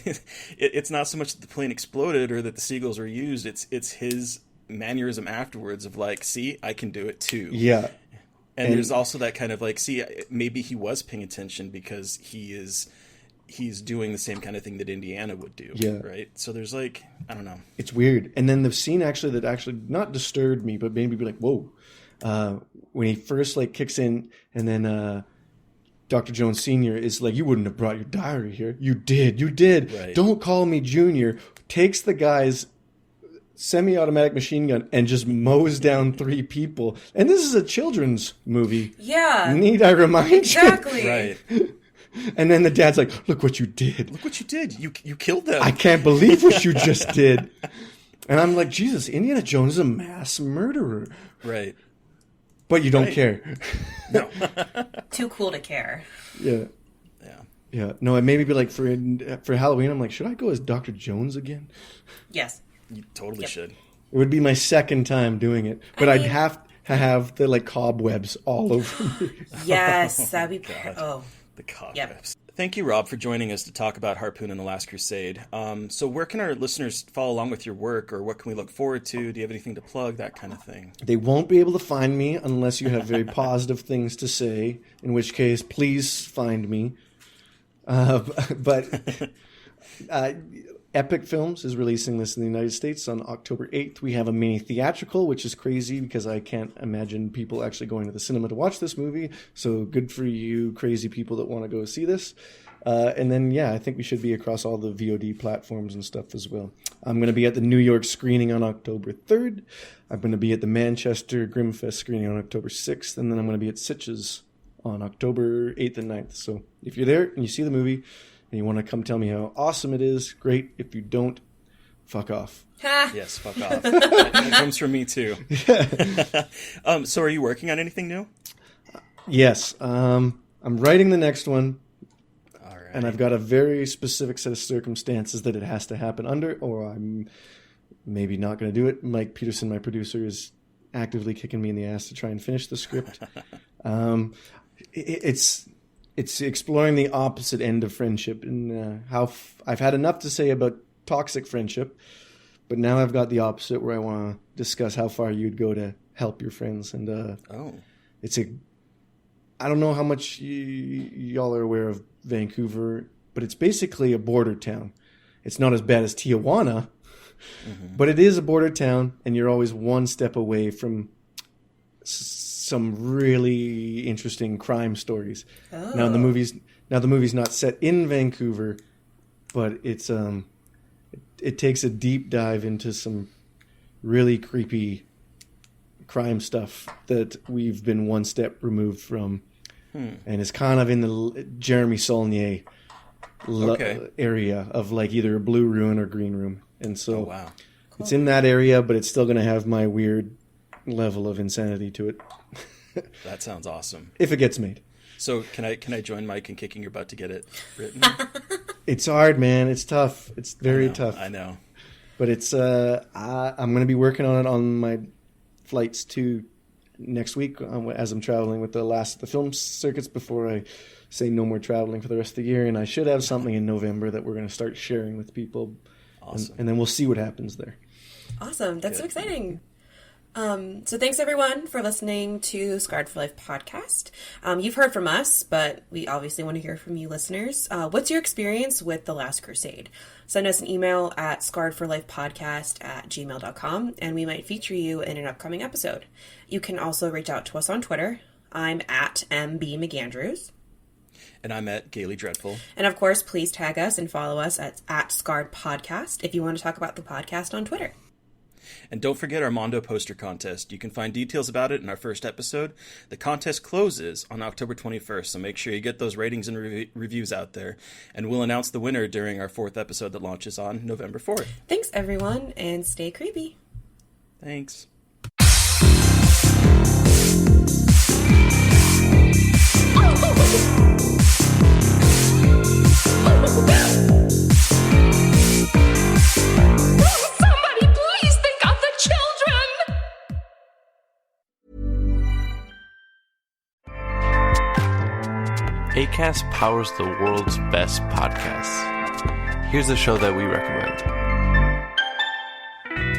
it's not so much that the plane exploded or that the seagulls were used. It's his mannerism afterwards of like, see, I can do it too. Yeah. And there's also that kind of like, see, maybe he was paying attention because he's doing the same kind of thing that Indiana would do. Yeah. Right. So there's like, I don't know. It's weird. And then the scene that actually not disturbed me, but made me be like, whoa. When he first like kicks in, and then Dr. Jones Sr. is like, you wouldn't have brought your diary here. You did. Right. Don't call me Junior. Takes the guy's semi-automatic machine gun and just mows down 3 people. And this is a children's movie. Yeah. Need I remind you? Exactly. Right. And then the dad's like, look what you did. Look what you did. You killed them. I can't believe what you just did. And I'm like, Jesus, Indiana Jones is a mass murderer. Right. But you don't care. No. Too cool to care. Yeah. Yeah. No, it made me be like, for Halloween, I'm like, should I go as Dr. Jones again? Yes. You totally should. It would be my second time doing it. But I'd have to have the like cobwebs all over me. Yes, that'd be... The cobwebs. Yep. Thank you, Rob, for joining us to talk about Harpoon and the Last Crusade. So where can our listeners follow along with your work, or what can we look forward to? Do you have anything to plug, that kind of thing? They won't be able to find me unless you have very positive things to say, in which case, please find me. But Epic Films is releasing this in the United States on October 8th. We have a mini theatrical, which is crazy because I can't imagine people actually going to the cinema to watch this movie. So good for you crazy people that want to go see this. And then, I think we should be across all the VOD platforms and stuff as well. I'm going to be at the New York screening on October 3rd. I'm going to be at the Manchester Grimfest screening on October 6th. And then I'm going to be at Sitges on October 8th and 9th. So if you're there and you see the movie and you want to come tell me how awesome it is, great. If you don't, fuck off. Yes, fuck off. That comes from me too. So are you working on anything new? Yes. I'm writing the next one. All right. And I've got a very specific set of circumstances that it has to happen under, or I'm maybe not going to do it. Mike Peterson, my producer, is actively kicking me in the ass to try and finish the script. It's exploring the opposite end of friendship, and how I've had enough to say about toxic friendship, but now I've got the opposite, where I want to discuss how far you'd go to help your friends. And I don't know how much y'all are aware of Vancouver, but it's basically a border town. It's not as bad as Tijuana, but it is a border town, and you're always one step away from some really interesting crime stories. Oh. Now the movie's not set in Vancouver, but it's it takes a deep dive into some really creepy crime stuff that we've been one step removed from, and it's kind of in the Jeremy Saulnier area of like either a blue room or green room, and so it's in that area, but it's still going to have my weird level of insanity to it. That sounds awesome. If it gets made. So can I join Mike in kicking your butt to get it written? It's hard, man. It's tough. It's very tough. I know. But it's I'm going to be working on it on my flights to next week as I'm traveling with the last of the film circuits before I say no more traveling for the rest of the year. And I should have something in November that we're going to start sharing with people. Awesome. And then we'll see what happens there. Awesome. That's so exciting. So thanks everyone for listening to Scarred for Life podcast. You've heard from us, but we obviously want to hear from you listeners. What's your experience with The Last Crusade? Send us an email at scarredforlifepodcast@gmail.com, and we might feature you in an upcoming episode. You can also reach out to us on Twitter. I'm at MB McAndrews. And I'm at Gaily Dreadful. And of course, please tag us and follow us at Scarred Podcast if you want to talk about the podcast on Twitter. And don't forget our Mondo poster contest. You can find details about it in our first episode. The contest closes on October 21st, so make sure you get those ratings and reviews out there. And we'll announce the winner during our 4th episode that launches on November 4th. Thanks, everyone, and stay creepy. Thanks. Somebody please think of the children! Acast powers the world's best podcasts. Here's a show that we recommend.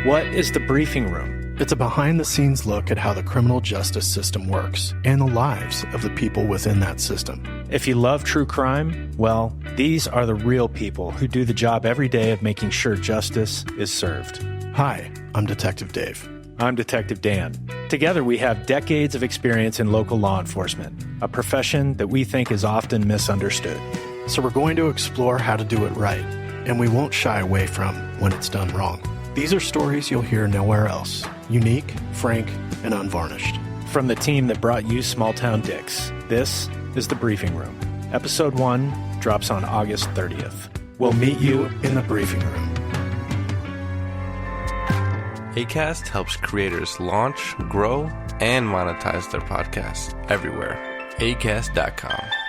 What is The Briefing Room? It's a behind-the-scenes look at how the criminal justice system works and the lives of the people within that system. If you love true crime, well, these are the real people who do the job every day of making sure justice is served. Hi, I'm Detective Dave. I'm Detective Dan. Together we have decades of experience in local law enforcement, a profession that we think is often misunderstood. So we're going to explore how to do it right, and we won't shy away from when it's done wrong. These are stories you'll hear nowhere else. Unique, frank, and unvarnished. From the team that brought you Small Town Dicks, this is The Briefing Room. Episode 1 drops on August 30th. We'll meet you in the briefing room. Acast helps creators launch, grow, and monetize their podcasts everywhere. Acast.com.